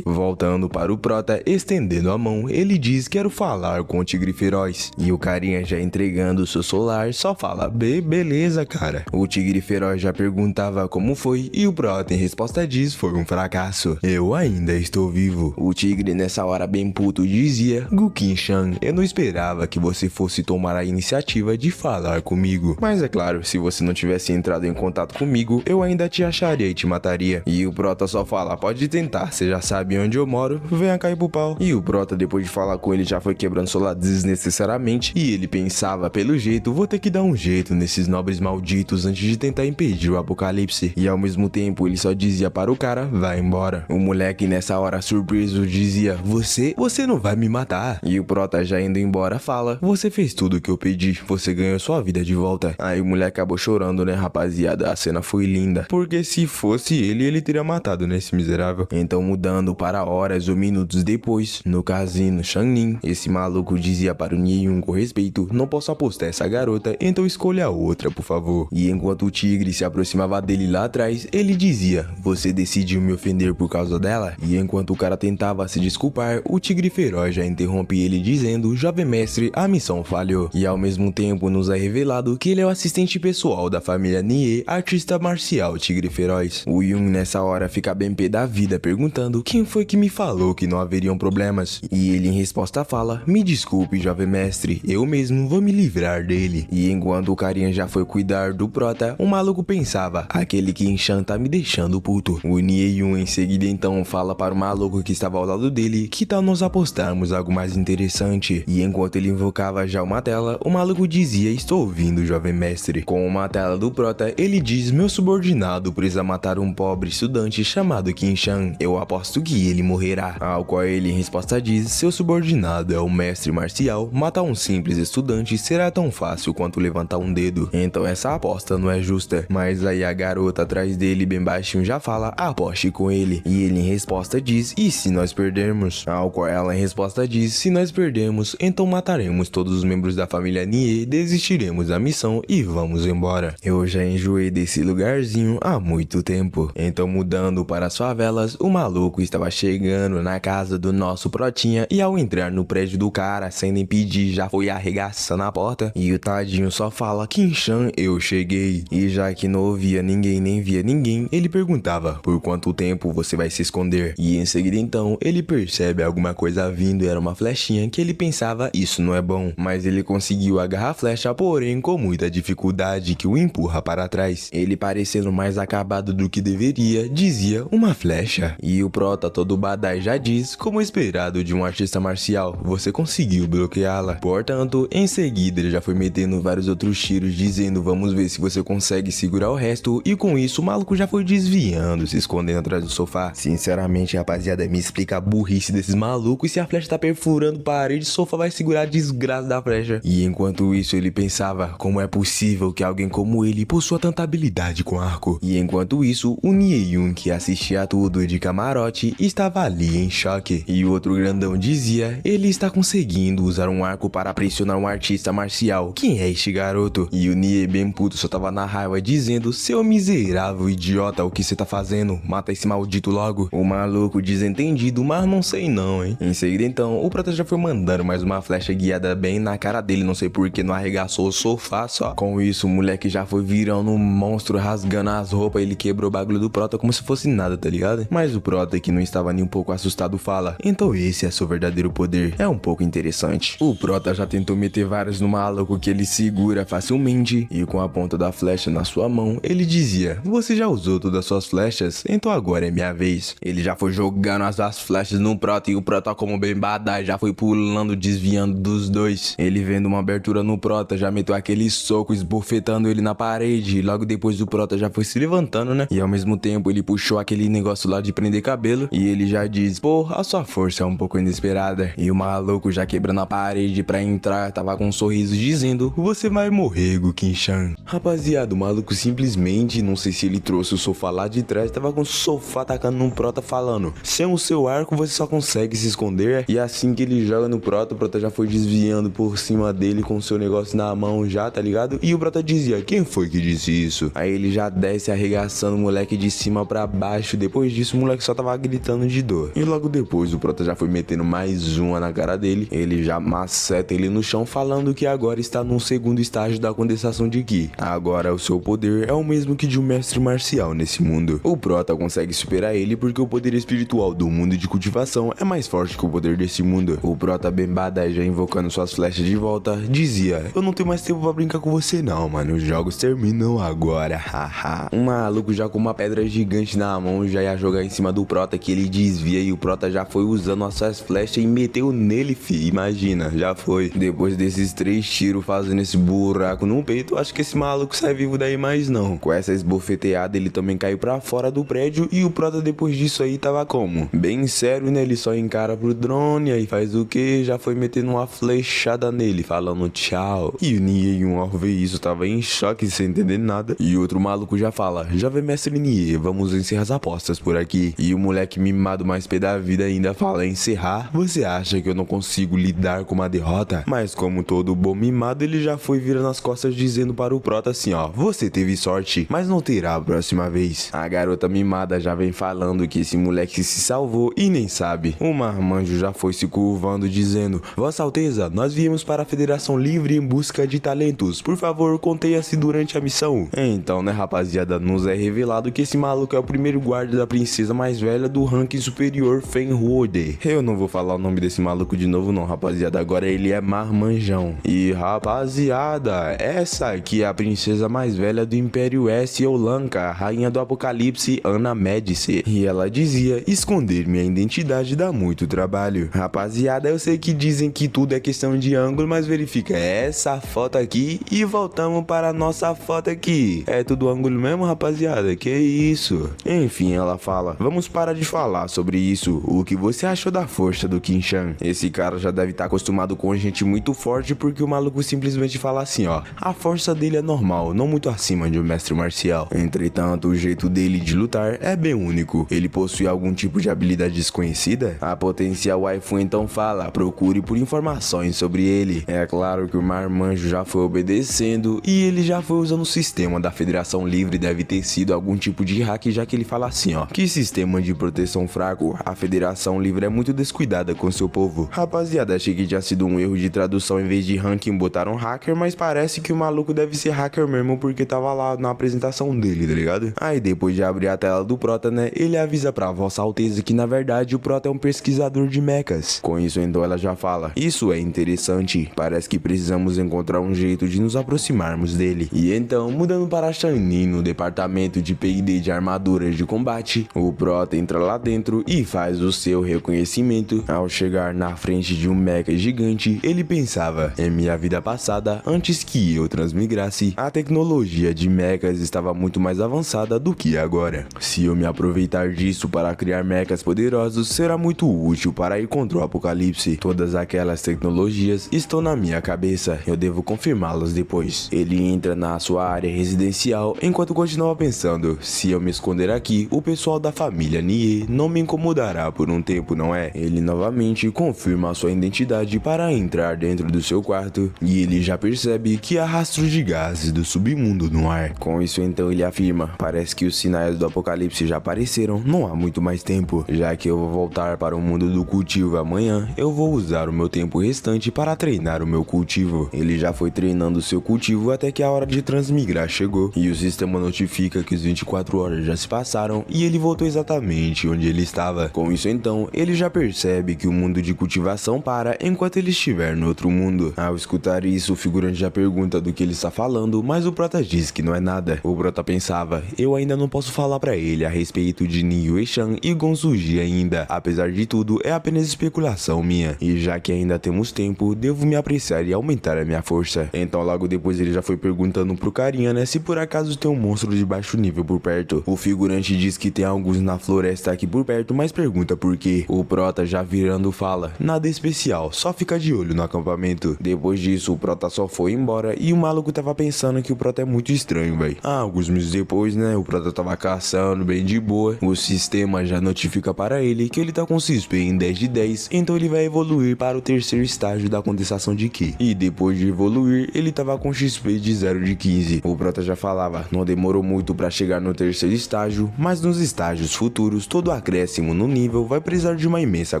S2: Voltando para o Prota, estendendo a mão, ele diz: quero falar com o tigre feroz. E o carinha já entregando o seu celular só fala: beleza, cara. O tigre feroz já perguntava como foi e o Prota em resposta diz: foi um fracasso. Eu ainda estou vivo. O tigre nessa hora bem puto dizia: Gu Qinshan, eu não esperava que você fosse tomar a iniciativa de falar comigo. Mas é claro, se você não tivesse entrado em contato comigo, eu ainda te acharia e te mataria. E o Prota só fala: pode tentar, você já sabe onde eu moro, venha cair pro pau. E o Prota, depois de falar com ele, já foi quebrando seu lado desnecessariamente. E ele pensava: pelo jeito, vou ter que dar um jeito nesses nobres malditos antes de tentar impedir o apocalipse. E ao mesmo tempo, ele só dizia para o cara: vai embora. O moleque nessa hora surpreso dizia: você não vai me matar. E o Prota já indo embora fala: você fez tudo o que eu pedi, você ganhou sua vida de volta. Aí o moleque acabou chorando, né, rapaziada? A cena foi linda, porque se fosse ele teria matado, né, esse miserável. Então mudando para horas ou minutos depois, no casino Shangning, esse maluco dizia para o Nie Yun com respeito: não posso apostar essa garota, então escolha outra, por favor. E enquanto o tigre se aproximava dele lá atrás, ele dizia: você decidiu me ofender por causa dela? E enquanto o cara tentava se desculpar, o tigre feroz já interrompe ele dizendo: jovem mestre, a missão falhou. E ao mesmo tempo nos é revelado que ele é o assistente pessoal da família Nie, artista marcial tigre feroz. O Yun nessa hora fica bem pé da vida perguntando: quem foi que me falou que não haveriam problemas? E ele em resposta fala: me desculpe, jovem mestre, eu mesmo vou me livrar dele. E enquanto o carinha já foi cuidar do Prota, o maluco pensava: aquele Qinshan tá me deixando puto. O Nie Yun em seguida então fala para o maluco que estava ao lado dele: que tal nós apostarmos algo mais interessante. E enquanto ele invocava já uma tela, o maluco dizia: estou ouvindo, jovem mestre. Com uma tela do prota, ele diz: meu subordinado precisa matar um pobre estudante chamado Qinshan. Eu aposto que ele morrerá. Ao qual ele em resposta diz: seu subordinado é o mestre marcial, matar um simples estudante será tão fácil quanto levantar um dedo. Então essa aposta não é justa. Mas aí a garota atrás dele bem baixinho já fala: aposte com ele. E ele em resposta diz: e se nós perdermos? Ao qual ela em resposta diz: se nós perdermos, então mataremos todos os membros da família Nie, desistiremos da missão e vamos embora. Eu já enjoei desse lugarzinho há muito tempo. Então, mudando para as favelas, o maluco estava chegando na casa do nosso protinha e ao entrar no prédio do cara, sem nem pedir, já foi arregaçando a porta. E o tadinho só fala: Qinshan, eu cheguei. E já que não ouvia ninguém nem via ninguém, ele perguntava: por quanto tempo você vai se esconder? E em seguida então, ele percebe alguma coisa vindo, era uma flechinha que ele pensava: isso não é bom. Mas ele conseguiu agarrar a flecha, porém com muita dificuldade, que o empurra para trás. Ele parecendo mais acabado do que deveria, dizia: uma flecha. E o prota todo badai já diz: como esperado de um artista marcial, você conseguiu bloqueá-la. Portanto, em seguida ele já foi metendo vários outros tiros, dizendo: vamos ver se você consegue segurar o resto. E com isso o maluco já foi desviando, se escondendo atrás do sofá. Sinceramente, rapaziada, me explica a burrice desses malucos. E se a flecha tá perfurando parede, o sofá vai segurar a desgraça da flecha. E enquanto isso ele pensava: como é possível que alguém como ele possua tanta habilidade com arco? E enquanto isso, o Nie-Yun, que assistia tudo de camarote, estava ali em choque. E o outro grandão dizia: ele está conseguindo usar um arco para pressionar um artista marcial. Quem é este garoto? E o Nie, bem puto, só tava na raiva, dizendo: seu miserável idiota, o que você tá fazendo? Mata esse maldito logo. O maluco desentendido: mas não sei não, hein. Em seguida então, o prota já foi mandando mais uma flecha guiada bem na cara dele, não sei por que não arregaçou o sofá só. Com isso, o moleque já foi virando um monstro, rasgando as roupas. Ele quebrou o bagulho do prota como se fosse nada, tá ligado? Mas o prota, que não estava nem um pouco assustado, fala: então esse é seu verdadeiro poder. É um pouco interessante. O prota já tentou meter vários no maluco, que ele segura facilmente, e com a ponta da flecha na sua mão, ele dizia: você já usou todas as suas flechas? Então agora é minha vez. Ele já foi jogando as flechas no prota, e o prota, como bem badai, já foi pulando, desviando dos dois. Ele vendo uma abertura no prota, já meteu aquele soco, esbofetando ele na parede. E logo depois o prota já foi se levantando, né? E ao mesmo tempo ele puxou aquele negócio lá de prender cabelo, e ele já diz: pô, a sua força é um pouco inesperada. E o maluco já quebrando a parede pra entrar, tava com um sorriso dizendo: você vai morrer, Qinshan. Rapaziada, o maluco simplesmente, não sei se ele trouxe o sofá lá de trás, tava com o sofá atacando num prota, falando: sem o seu arco você só consegue se esconder. E assim que ele joga no prota, o prota já foi desviando por cima dele com o seu negócio na mão já, tá ligado? E o prota dizia: quem foi que disse isso? Aí ele já desce arregaçando o moleque de cima pra baixo. Depois disso o moleque só tava gritando de dor. E logo depois o prota já foi metendo mais uma na cara dele. Ele já maceta ele no chão, falando que agora está num segundo estágio da condensação de Ki. Agora o seu poder é o mesmo que de um mestre marcial nesse mundo. O prota consegue superar ele porque o poder espiritual do mundo de cultivação é mais forte que o poder desse mundo. O prota bem badai, já invocando suas flechas de volta, dizia: eu não tenho mais tempo pra brincar com você não, mano, os jogos terminam agora, haha. Um maluco já com uma pedra gigante na mão já ia jogar em cima do prota, que ele desvia, e o prota já foi usando as suas flechas e meteu nele, fi. Imagina, já foi. Depois desses 3 tiros fazendo esse buraco no peito, acho que esse maluco sai vivo daí mais não. Com essa esbofeteada ele também caiu pra fora do prédio, e o prota depois disso aí tava como? Bem sério, né? Ele só encara pro drone, aí faz o que? Já foi metendo uma flechada nele, falando tchau. E o Nie-Yun, ao ver isso, tava em choque, sem entender nada. E outro maluco já fala: jovem mestre Nie, vamos encerrar as apostas por aqui. E o moleque mimado mais pé da vida ainda fala: encerrar? Você acha que eu não consigo lidar com uma derrota? Mas como todo bom mimado, ele já foi virando as costas, dizendo para o prota assim: ó, você teve sorte, mas não terá a próxima vez. A garota mimada já vem falando que esse moleque se salvou e nem sabe. O marmanjo já foi se curvando, dizendo: Vossa Alteza, nós viemos para a Federação Livre em busca de talentos. Por favor, contenha-se durante a missão. Então, né, rapaziada, nos é revelado que esse maluco é o primeiro guarda da princesa mais velha do ranking superior Fenrode. Eu não vou falar o nome desse maluco de novo não, rapaziada, agora ele é marmanjão. E rapaziada, essa aqui é a princesa mais velha do Império S, Olanka, rainha do Apocalipse, Ana Médici. E ela dizia: esconder minha identidade dá muito muito trabalho. Rapaziada, eu sei que dizem que tudo é questão de ângulo, mas verifica essa foto aqui e voltamos para a nossa foto aqui. É tudo ângulo mesmo, rapaziada? Que isso? Enfim, ela fala, vamos parar de falar sobre isso. O que você achou da força do Qin-Shan? Esse cara já deve estar acostumado com gente muito forte, porque o maluco simplesmente fala assim, ó, a força dele é normal, não muito acima de um mestre marcial. Entretanto, o jeito dele de lutar é bem único. Ele possui algum tipo de habilidade desconhecida? A potencial waifu então fala, procure por informações sobre ele. É claro que o marmanjo já foi obedecendo e ele já foi usando o sistema da Federação Livre, deve ter sido algum tipo de hack, já que ele fala assim, ó, que sistema de proteção fraco, a Federação Livre é muito descuidada com seu povo. Rapaziada, achei que tinha sido um erro de tradução, em vez de ranking botaram hacker, mas parece que o maluco deve ser hacker mesmo, porque tava lá na apresentação dele, tá ligado? Aí depois de abrir a tela do Prota, né, ele avisa pra Vossa Alteza que na verdade o Prota é um pesquisador de mechas. Com isso então ela já fala, isso é interessante, parece que precisamos encontrar um jeito de nos aproximarmos dele. E então, mudando para Shanin, no departamento de P&D de armaduras de combate, o Prota entra lá dentro e faz o seu reconhecimento. Ao chegar na frente de um mecha gigante, ele pensava, em minha vida passada, antes que eu transmigrasse, a tecnologia de mechas estava muito mais avançada do que agora. Se eu me aproveitar disso para criar mechas poderosos, será muito útil para ir contra o apocalipse. Todas aquelas tecnologias estão na minha cabeça, eu devo confirmá-las depois. Ele entra na sua área residencial enquanto continuava pensando, se eu me esconder aqui, o pessoal da família Nie não me incomodará por um tempo, não é? Ele novamente confirma a sua identidade para entrar dentro do seu quarto e ele já percebe que há rastros de gases do submundo no ar. Com isso então ele afirma, parece que os sinais do apocalipse já apareceram, não há muito mais tempo. Já que eu vou voltar para o mundo do cultivo amanhã, eu vou usar o meu tempo restante para treinar o meu cultivo. Ele já foi treinando seu cultivo até que a hora de transmigrar chegou e o sistema notifica que as 24 horas já se passaram e ele voltou exatamente onde ele estava. Com isso então, ele já percebe que o mundo de cultivação para enquanto ele estiver no outro mundo. Ao escutar isso, o figurante já pergunta do que ele está falando, mas o Prota diz que não é nada. O Prota pensava, eu ainda não posso falar para ele a respeito de Niuei-chan e Gonsuji ainda, apesar de tudo é apenas especulação minha, e já que ainda temos tempo, devo me apreciar e aumentar a minha força. Então logo depois ele já foi perguntando pro carinha, né, se por acaso tem um monstro de baixo nível por perto. O figurante diz que tem alguns na floresta aqui por perto, mas pergunta por quê. O Prota já virando fala, nada especial, só fica de olho no acampamento. Depois disso o Prota só foi embora e o maluco tava pensando que o Prota é muito estranho, velho. Alguns meses depois, né, o Prota tava caçando bem de boa, o sistema já notifica para ele que ele tá com XP em 10 de 10, então ele vai evoluir para o terceiro estágio da condensação de Ki. E depois de evoluir, ele tava com XP de 0 de 15. O Prota já falava, não demorou muito para chegar no terceiro estágio, mas nos estágios futuros, todo acréscimo no nível vai precisar de uma imensa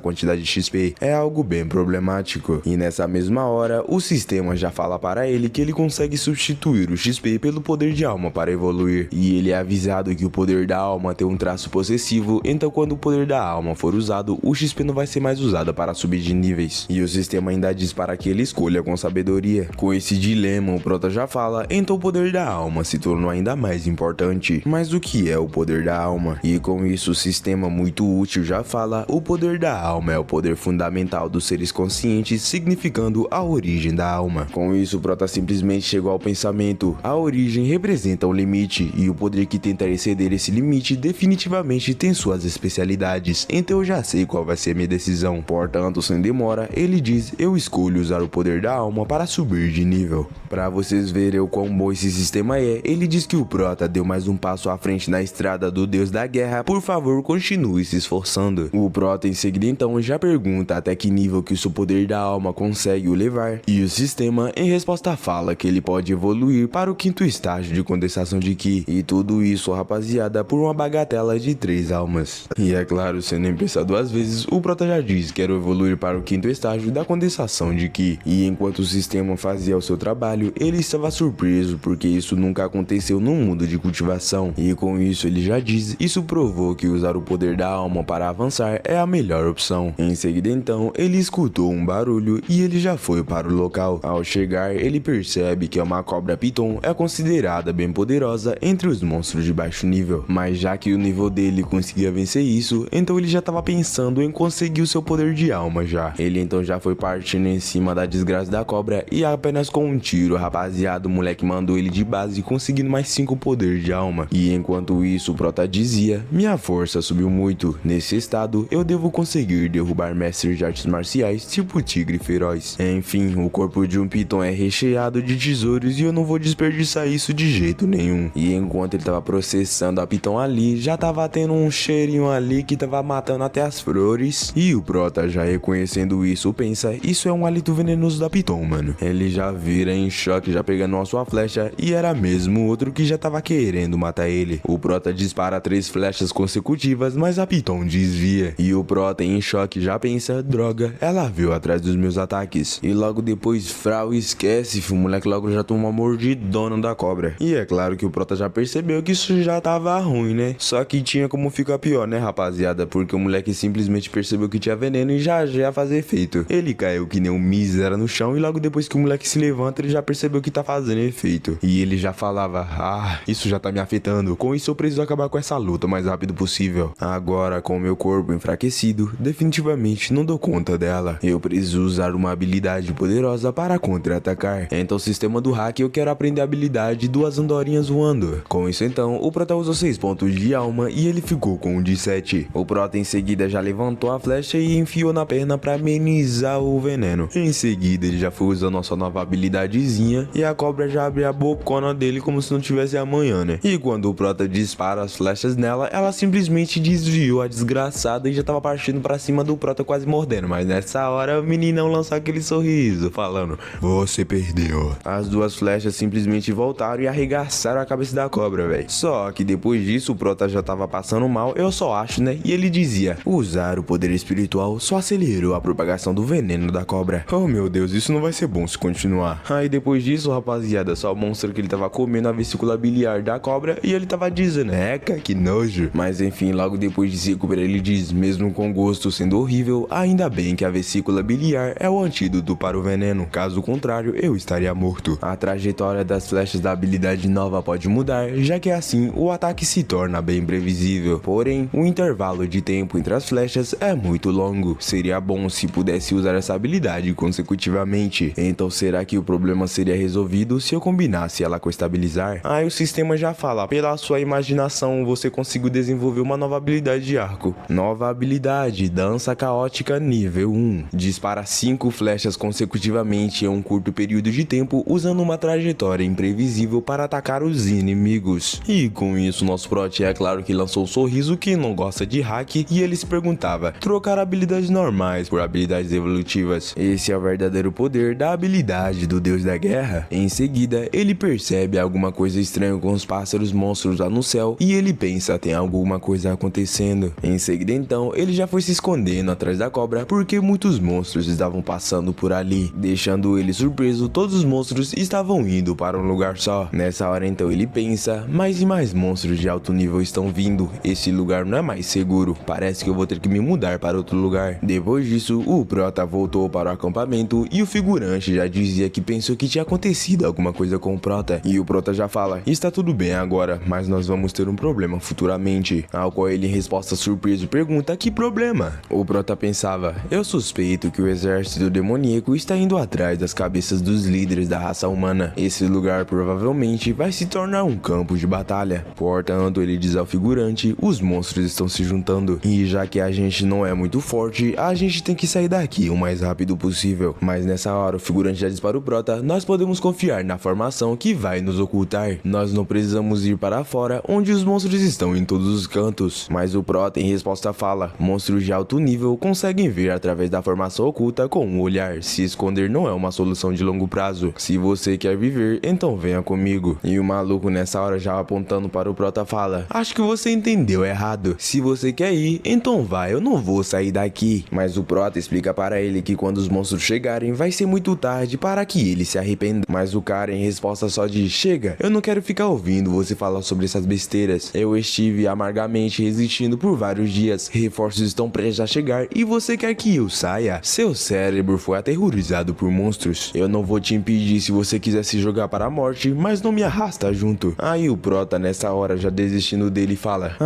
S2: quantidade de XP. É algo bem problemático. E nessa mesma hora, o sistema já fala para ele que ele consegue substituir o XP pelo poder de alma para evoluir. E ele é avisado que o poder da alma tem um traço possessivo, então quando o poder da alma for usado, o XP não vai ser mais usado para subir de níveis. E o sistema ainda diz para que ele escolha com sabedoria. Com esse dilema, o Prota já fala, então o poder da alma se tornou ainda mais importante. Mas o que é o poder da alma? E com isso o sistema muito útil já fala, o poder da alma é o poder fundamental dos seres conscientes, significando a origem da alma. Com isso o Prota simplesmente chegou ao pensamento, a origem representa um limite e o poder que tentar exceder esse limite definitivamente tem suas especialidades, então eu já sei qual vai ser a minha decisão. Portanto, sem demora, ele diz, eu escolho usar o poder da alma para subir de nível. Pra vocês verem o quão bom esse sistema é, ele diz que o Prota deu mais um passo à frente na estrada do deus da guerra, por favor continue se esforçando. O Prota em seguida então já pergunta até que nível que o seu poder da alma consegue o levar, e o sistema em resposta fala que ele pode evoluir para o quinto estágio de condensação de Ki, e tudo isso, rapaziada, por uma bagatela de 3 almas. E é claro, sem nem pensar duas vezes, o Prota já diz que quero evoluir para o quinto estágio da condensação de Ki, e enquanto o sistema fazia o seu trabalho, ele estava surpreso porque isso nunca aconteceu no mundo de cultivação, e com isso ele já diz, isso provou que usar o poder da alma para avançar é a melhor opção. Em seguida então, ele escutou um barulho e ele já foi para o local. Ao chegar, ele percebe que uma cobra piton é considerada bem poderosa entre os monstros de baixo nível, mas já que o nível dele conseguia vencer isso, então ele já estava pensando em também conseguiu seu poder de alma já. Ele então já foi partindo em cima da desgraça da cobra e apenas com um tiro, rapaziada, o moleque mandou ele de base, conseguindo mais 5 poder de alma. E enquanto isso, o prota dizia: minha força subiu muito. Nesse estado, eu devo conseguir derrubar mestres de artes marciais, tipo tigre feroz. Enfim, o corpo de um Piton é recheado de tesouros e eu não vou desperdiçar isso de jeito nenhum. E enquanto ele tava processando a Piton ali, já tava tendo um cheirinho ali que tava matando até as flores. E o prota, já reconhecendo isso, pensa: isso é um hálito venenoso da Piton, mano. Ele já vira em choque, já pegando a sua flecha, e era mesmo outro que já tava querendo matar ele. O prota dispara 3 flechas consecutivas, mas a Piton desvia. E o prota, em choque, já pensa: droga, ela veio atrás dos meus ataques. E logo depois, Frau esquece, o moleque logo já toma uma mordidona da cobra. E é claro que o prota já percebeu que isso já tava ruim, né? Só que tinha como ficar pior, né, rapaziada? Porque o moleque simplesmente percebeu que tinha veneno e já ia fazer efeito. Ele caiu que nem um miséria no chão e logo depois que o moleque se levanta, ele já percebeu que tá fazendo efeito. E ele já falava: ah, isso já tá me afetando. Com isso eu preciso acabar com essa luta o mais rápido possível. Agora, com o meu corpo enfraquecido, definitivamente não dou conta dela. Eu preciso usar uma habilidade poderosa para contra-atacar. Então, sistema do hack, eu quero aprender a habilidade 2 andorinhas voando. Com isso então, o prota usou 6 pontos de alma e ele ficou com um de 7. O prota em seguida já levantou a flecha e enfiou na perna para amenizar o veneno. Em seguida, ele já foi usando a sua nova habilidadezinha e a cobra já abriu a bocona dele como se não tivesse amanhã, né? E quando o prota dispara as flechas nela, ela simplesmente desviou a desgraçada e já tava partindo pra cima do prota, quase mordendo. Mas nessa hora o meninão lançou aquele sorriso, falando: você perdeu. As 2 flechas simplesmente voltaram e arregaçaram a cabeça da cobra, velho. Só que depois disso o prota já tava passando mal, eu só acho, né? E ele dizia: usar o poder espiritual só acelerou a propagação do veneno da cobra. Oh meu Deus, isso não vai ser bom se continuar. Aí depois disso, rapaziada, só mostra que ele tava comendo a vesícula biliar da cobra e ele tava dizendo: eca, que nojo. Mas enfim, logo depois de se recuperar, ele diz: mesmo com gosto sendo horrível, ainda bem que a vesícula biliar é o antídoto para o veneno. Caso contrário, eu estaria morto. A trajetória das flechas da habilidade nova pode mudar, já que assim o ataque se torna bem previsível. Porém, o intervalo de tempo entre as flechas é muito longo. Seria bom se pudesse usar essa habilidade consecutivamente. Então será que o problema seria resolvido se eu combinasse ela com estabilizar? Aí o sistema já fala: pela sua imaginação você conseguiu desenvolver uma nova habilidade de arco. Nova habilidade, dança caótica nível 1. Dispara 5 flechas consecutivamente em um curto período de tempo, usando uma trajetória imprevisível para atacar os inimigos. E com isso nosso prot é claro que lançou um sorriso, que não gosta de hack, e ele se perguntava: trocar habilidades normais por habilidades evolutivas, esse é o verdadeiro poder da habilidade do deus da guerra? Em seguida, ele percebe alguma coisa estranha com os pássaros monstros lá no céu e ele pensa: tem alguma coisa acontecendo. Em seguida então, ele já foi se escondendo atrás da cobra porque muitos monstros estavam passando por ali. Deixando ele surpreso, todos os monstros estavam indo para um lugar só. Nessa hora então ele pensa: mais e mais monstros de alto nível estão vindo, esse lugar não é mais seguro, parece que eu vou ter que me mudar para outro lugar. Depois disso, o prota voltou para o acampamento e o figurante já dizia que pensou que tinha acontecido alguma coisa com o prota. E o prota já fala: está tudo bem agora, mas nós vamos ter um problema futuramente. Ao qual ele, em resposta surpreso, pergunta: que problema? O prota pensava: eu suspeito que o exército demoníaco está indo atrás das cabeças dos líderes da raça humana. Esse lugar provavelmente vai se tornar um campo de batalha. Portanto, ele diz ao figurante: os monstros estão se juntando, e já que a gente não é muito forte, a gente tem que sair daqui o mais rápido possível. Mas nessa hora o figurante já diz para o prota: nós podemos confiar na formação que vai nos ocultar. Nós não precisamos ir para fora, onde os monstros estão em todos os cantos. Mas o prota em resposta fala: monstros de alto nível conseguem ver através da formação oculta com um olhar. Se esconder não é uma solução de longo prazo. Se você quer viver, então venha comigo. E o maluco nessa hora, já apontando para o prota, fala: acho que você entendeu errado. Se você quer ir, então vai, eu não vou sair daqui. Mas o prota explica para ele que quando os monstros chegarem vai ser muito tarde para que ele se arrependa. Mas o cara em resposta só diz: chega, eu não quero ficar ouvindo você falar sobre essas besteiras. Eu estive amargamente resistindo por vários dias, reforços estão prestes a chegar e você quer que eu saia? Seu cérebro foi aterrorizado por monstros. Eu não vou te impedir se você quiser se jogar para a morte, mas não me arrasta junto. Aí o prota nessa hora, já desistindo dele, fala: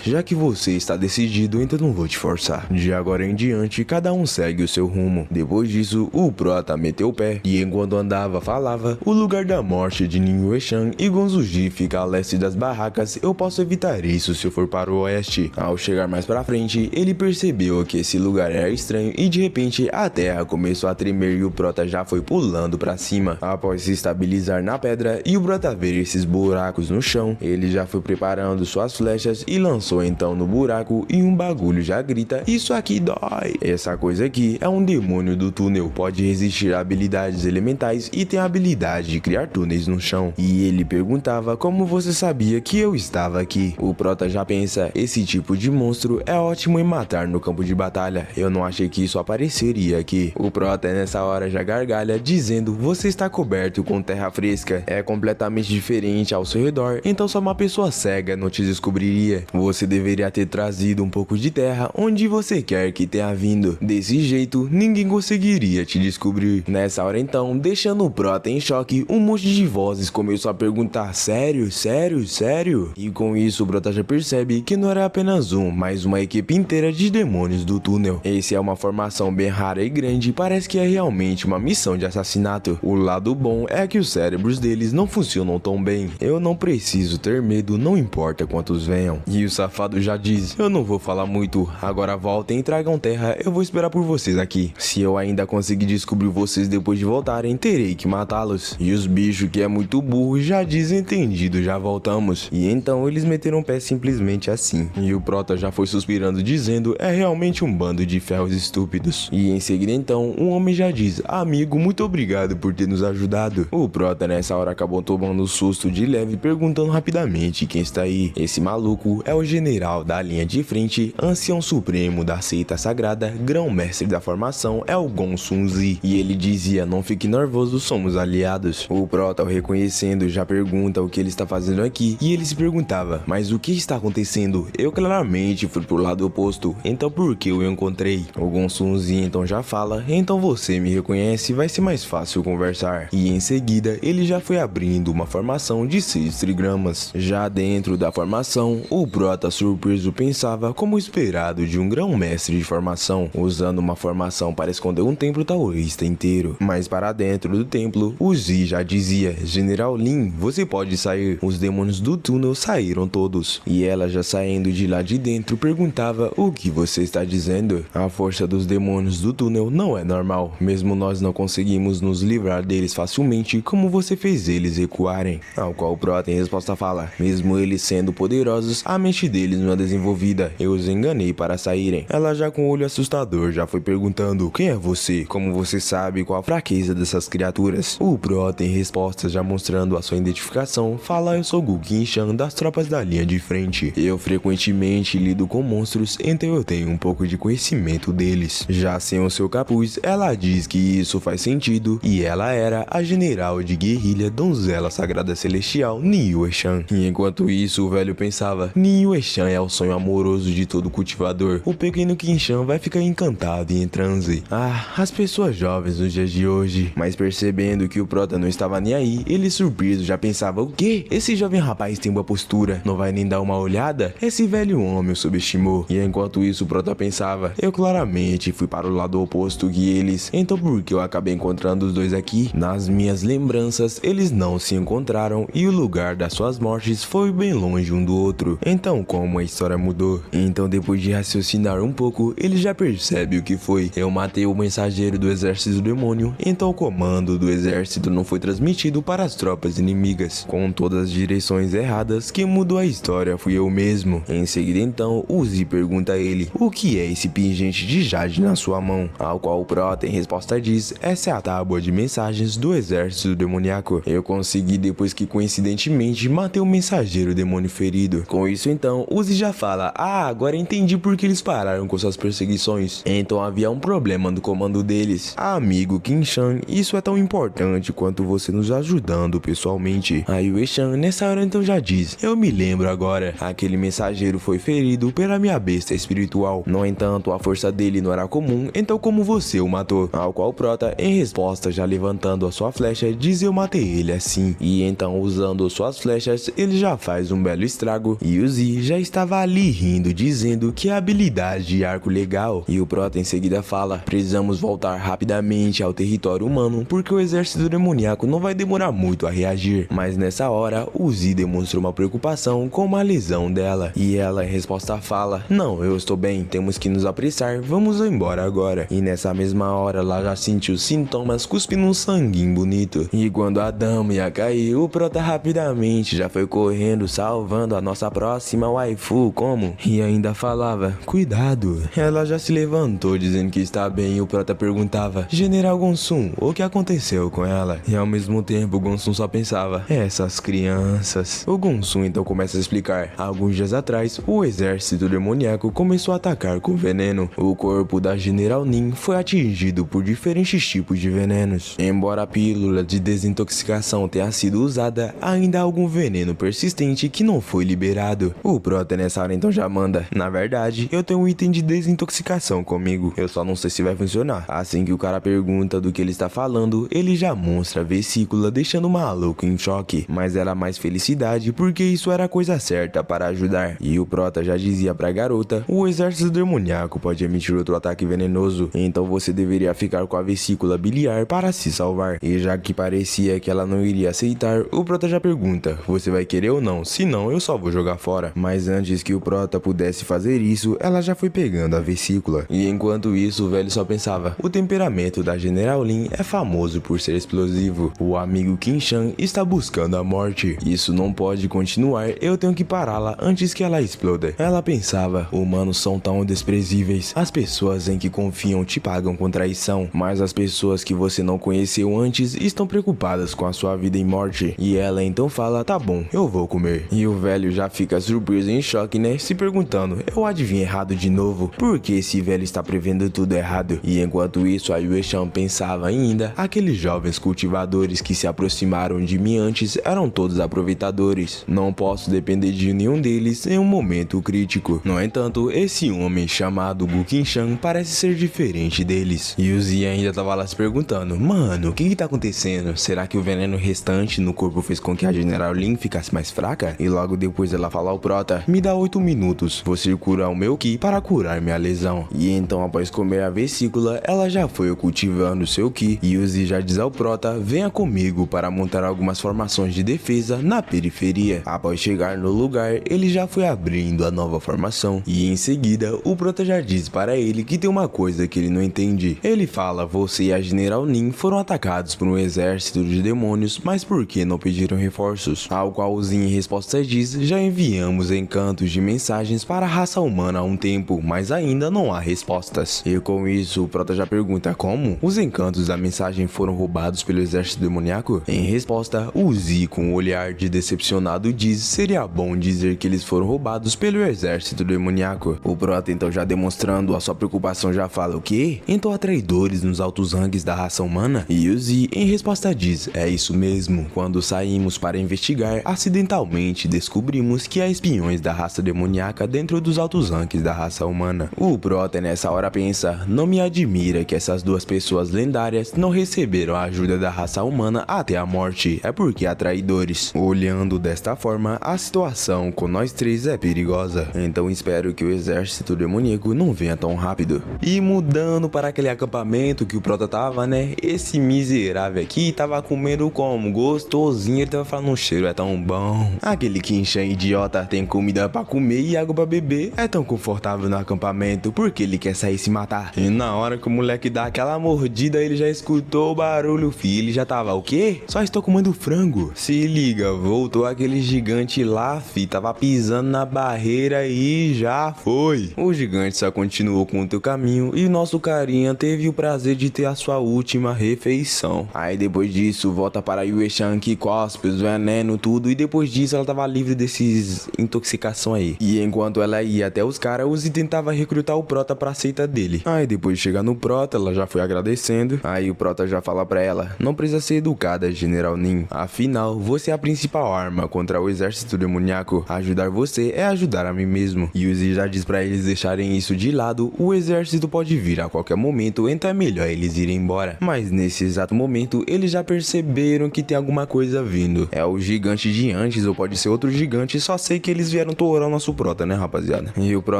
S2: já que você está decidido, então não vou te forçar. forçar. De agora em diante, cada um segue o seu rumo. Depois disso, o prota meteu o pé e enquanto andava falava: o lugar da morte de Nin Yueshan e Gonzuji fica a leste das barracas, eu posso evitar isso se eu for para o oeste. Ao chegar mais pra frente, ele percebeu que esse lugar era estranho e de repente a terra começou a tremer e o prota já foi pulando pra cima. Após se estabilizar na pedra e o prota ver esses buracos no chão, ele já foi preparando suas flechas e lançou então no buraco e um bagulho já grita: isso aqui dói. Essa coisa aqui é um demônio do túnel, pode resistir a habilidades elementais e tem a habilidade de criar túneis no chão. E ele perguntava: como você sabia que eu estava aqui? O prota já pensa: esse tipo de monstro é ótimo em matar no campo de batalha, eu não achei que isso apareceria aqui. O prota nessa hora já gargalha dizendo: você está coberto com terra fresca, é completamente diferente ao seu redor, então só uma pessoa cega não te descobriria. Você deveria ter trazido um pouco de terra onde você quer que tenha vindo, desse jeito ninguém conseguiria te descobrir. Nessa hora então, deixando o prota em choque, um monte de vozes começou a perguntar: sério, sério, sério? E com isso o prota já percebe que não era apenas um, mas uma equipe inteira de demônios do túnel. Esse é uma formação bem rara e grande, parece que é realmente uma missão de assassinato. O lado bom é que os cérebros deles não funcionam tão bem. Eu não preciso ter medo, não importa quantos venham. E o safado já diz: eu não vou falar muito, agora voltem e tragam terra, eu vou esperar por vocês aqui. Se eu ainda conseguir descobrir vocês depois de voltarem, terei que matá-los. E os bichos que é muito burro já dizem: entendido, já voltamos. E então eles meteram o pé simplesmente assim. E o prota já foi suspirando dizendo: é realmente um bando de ferros estúpidos. E em seguida então, um homem já diz: amigo, muito obrigado por ter nos ajudado. O prota nessa hora acabou tomando susto de leve, perguntando rapidamente quem está aí. Esse maluco é o general da linha de frente, ancião supremo da seita sagrada, grão-mestre da formação, é o Gon Sun-Zi. E ele dizia: não fique nervoso, somos aliados. O prota, o reconhecendo, já pergunta o que ele está fazendo aqui, e ele se perguntava: mas o que está acontecendo? Eu claramente fui pro lado oposto, então por que eu encontrei? O Gon Sun-Zi então já fala: então você me reconhece, vai ser mais fácil conversar. E em seguida ele já foi abrindo uma formação de 6 trigramas. Já dentro da formação, o prota surpreso pensava, como esperado de um grão-mestre de formação, usando uma formação para esconder um templo taoísta inteiro. Mas para dentro do templo, o Zi já dizia: General Lin, você pode sair. Os demônios do túnel saíram todos. E ela, já saindo de lá de dentro, perguntava: o que você está dizendo? A força dos demônios do túnel não é normal, mesmo nós não conseguimos nos livrar deles facilmente, como você fez eles recuarem. Ao qual o prota em resposta fala: mesmo eles sendo poderosos, a mente deles não é desenvolvida, eu os enganei para saírem. Ela, já com o olho assustador, já foi perguntando: quem é você? Como você sabe qual a fraqueza dessas criaturas? O prota em resposta, já mostrando a sua identificação, fala: eu sou Gu Qinshan das tropas da linha de frente. Eu frequentemente lido com monstros, então eu tenho um pouco de conhecimento deles. Já sem o seu capuz, ela diz que isso faz sentido, e ela era a general de guerrilha donzela sagrada celestial Nin Yueshan. E enquanto isso, o velho pensava: Nin Yueshan é o sonho amoroso de todo cultivador. O pequeno Qinshan vai ficar encantado e em transe. Ah, as pessoas jovens nos dias de hoje. Mas percebendo que o prota não estava nem aí, ele surpreso já pensava: o quê? Esse jovem rapaz tem boa postura, não vai nem dar uma olhada? Esse velho homem o subestimou. E enquanto isso, o prota pensava: eu claramente fui para o lado oposto que eles, então por que eu acabei encontrando os dois aqui? Nas minhas lembranças, eles não se encontraram e o lugar das suas mortes foi bem longe um do outro. Então como a história mudou? Então, depois de raciocinar um pouco, ele já percebe o que foi. Eu matei o mensageiro do exército do demônio, então o comando do exército não foi transmitido para as tropas inimigas. Com todas as direções erradas, quem mudou a história fui eu mesmo. Em seguida então, o Zi pergunta a ele: o que é esse pingente de jade na sua mão? Ao qual o prota em resposta diz: essa é a tábua de mensagens do exército demoníaco. Eu consegui depois que coincidentemente matei o mensageiro demônio ferido. Com isso então, o Zi já fala: ah, agora entendi por que eles pararam com suas perseguições. Então havia um problema no comando deles. Amigo Qinshan, isso é tão importante quanto você nos ajudando pessoalmente. A Yueshan nessa hora então já diz: eu me lembro agora, aquele mensageiro foi ferido pela minha besta espiritual. No entanto, a força dele não era comum, então como você o matou? Ao qual o prota em resposta, já levantando a sua flecha, diz: eu matei ele assim. E então, usando suas flechas, ele já faz um belo estrago. E o Zi já estava ali rindo, dizendo que a habilidade habilidade de arco legal. E o Prota em seguida fala: precisamos voltar rapidamente ao território humano, porque o exército demoníaco não vai demorar muito a reagir. Mas nessa hora, o Z demonstrou uma preocupação com uma lesão dela. E ela em resposta fala: não, eu estou bem, temos que nos apressar, vamos embora agora. E nessa mesma hora ela já sentiu sintomas cuspindo um sanguinho bonito. E quando a dama ia cair, o Prota rapidamente já foi correndo, salvando a nossa próxima waifu, como? E ainda falava: cuidado. Ela já se levantou dizendo que está bem e o Prota perguntava: General Gonsum, o que aconteceu com ela? E ao mesmo tempo o Gonsum só pensava: essas crianças. O Gonsum então começa a explicar: alguns dias atrás, o exército demoníaco começou a atacar com veneno. O corpo da General Nin foi atingido por diferentes tipos de venenos. Embora a pílula de desintoxicação tenha sido usada, ainda há algum veneno persistente que não foi liberado. O Prota nessa hora então já manda: na verdade, eu tenho um item de desintoxicação comigo, eu só não sei se vai funcionar. Assim que o cara pergunta do que ele está falando, ele já mostra a vesícula, deixando o maluco em choque. Mas era mais felicidade, porque isso era a coisa certa para ajudar. E o Prota já dizia pra garota: o exército demoníaco pode emitir outro ataque venenoso, então você deveria ficar com a vesícula biliar para se salvar. E já que parecia que ela não iria aceitar, o Prota já pergunta: você vai querer ou não? Se não, eu só vou jogar fora. Mas antes que o Prota pudesse fazer isso, ela já foi pegando a vesícula. E enquanto isso, o velho só pensava: o temperamento da General Lin é famoso por ser explosivo. O amigo Qinshan está buscando a morte. Isso não pode continuar, eu tenho que pará-la antes que ela exploda. Ela pensava: humanos são tão desprezíveis. As pessoas em que confiam te pagam com traição, mas as pessoas que você não conheceu antes estão preocupadas com a sua vida e morte. E ela então fala: tá bom, eu vou comer. E o velho já fica surpreso e em choque, né? Se perguntando: eu adivinhei errado de novo? Por que esse velho está prevendo tudo errado? E enquanto isso, a Yueshan pensava ainda: aqueles jovens cultivadores que se aproximaram de mim antes eram todos aproveitadores. Não posso depender de nenhum deles em um momento crítico. No entanto, esse homem chamado Gu Qinshan parece ser diferente deles. E o Z ainda tava lá se perguntando: mano, o que tá acontecendo? Será que o veneno restante no corpo fez com que a General Lin ficasse mais fraca? E logo depois ela fala ao Prota: me dá 8 minutos, vou circular o meu Ki para curar minha lesão. E então, após comer a vesícula, ela já foi cultivando seu Ki. E o Z já diz ao Prota: venha comigo para montar algumas formações de defesa na periferia. Após chegar no lugar, ele já foi abrindo a nova formação. E em seguida, o Prota já diz para ele que tem uma coisa que ele não entende. Ele fala: você e a General Nin foram atacados por um exército de demônios, mas por que não pediram reforços? Ao qual o Zin em resposta diz: já enviamos encantos de mensagens para a raça humana há um tempo, mas ainda não há respostas. E com isso, o Prota já pergunta: como? Os encantos da mensagem foram roubados pelo exército demoníaco? Em resposta, o Z, com um olhar de decepcionado, diz: seria bom dizer que eles foram roubados pelo exército demoníaco. O Prota então, já demonstrando a sua preocupação, já fala: o quê? Então há traidores nos altos ranks da raça humana? E o Z em resposta diz: é isso mesmo. Quando saímos para investigar, acidentalmente descobrimos que há espiões da raça demoníaca dentro dos altos ranks da raça humana. O Prota nessa hora pensa: não me admira que essas duas pessoas lendárias não receberam a ajuda da raça humana até a morte, é porque há traidores. Olhando desta forma, a situação com nós três é perigosa, então espero que o exército demoníaco não venha tão rápido. E mudando para aquele acampamento que o Prota tava, né, esse miserável aqui tava comendo como? Gostosinho, ele tava falando: o cheiro é tão bom. Aquele Qinshan idiota tem comida pra comer e água pra beber, é tão confortável no acampamento, porque ele quer sair se matar. E na hora que o moleque dá aquela mordida, ele já escutou o barulho, filho, ele já tava: o quê? Só estou comendo frango. Se liga, voltou aquele gigante lá, fi, tava pisando na barreira e já foi. O gigante só continuou com o teu caminho e nosso carinha teve o prazer de ter a sua última refeição. Aí depois disso, volta para Yueshan, que cospe os veneno, tudo, e depois disso ela tava livre desses intoxicação aí. E enquanto ela ia até os caras, o Z tentava recrutar o Prota pra seita dele. Aí depois de chegar no Prota, ela já foi agradecendo. Aí o Prota já fala pra ela: não precisa ser educada, General Nin. Afinal, você é a principal arma contra o exército demoníaco. Ajudar você é ajudar a mim mesmo. E o Z já diz pra eles deixarem isso de lado. O exército pode vir a qualquer momento, então é melhor eles irem embora. Mas nesse exato momento, eles já perceberam que tem alguma coisa vindo. É o gigante de antes, ou pode ser outro gigante, só sei que eles vieram tourar o nosso Prota, né, rapaziada? E o Prota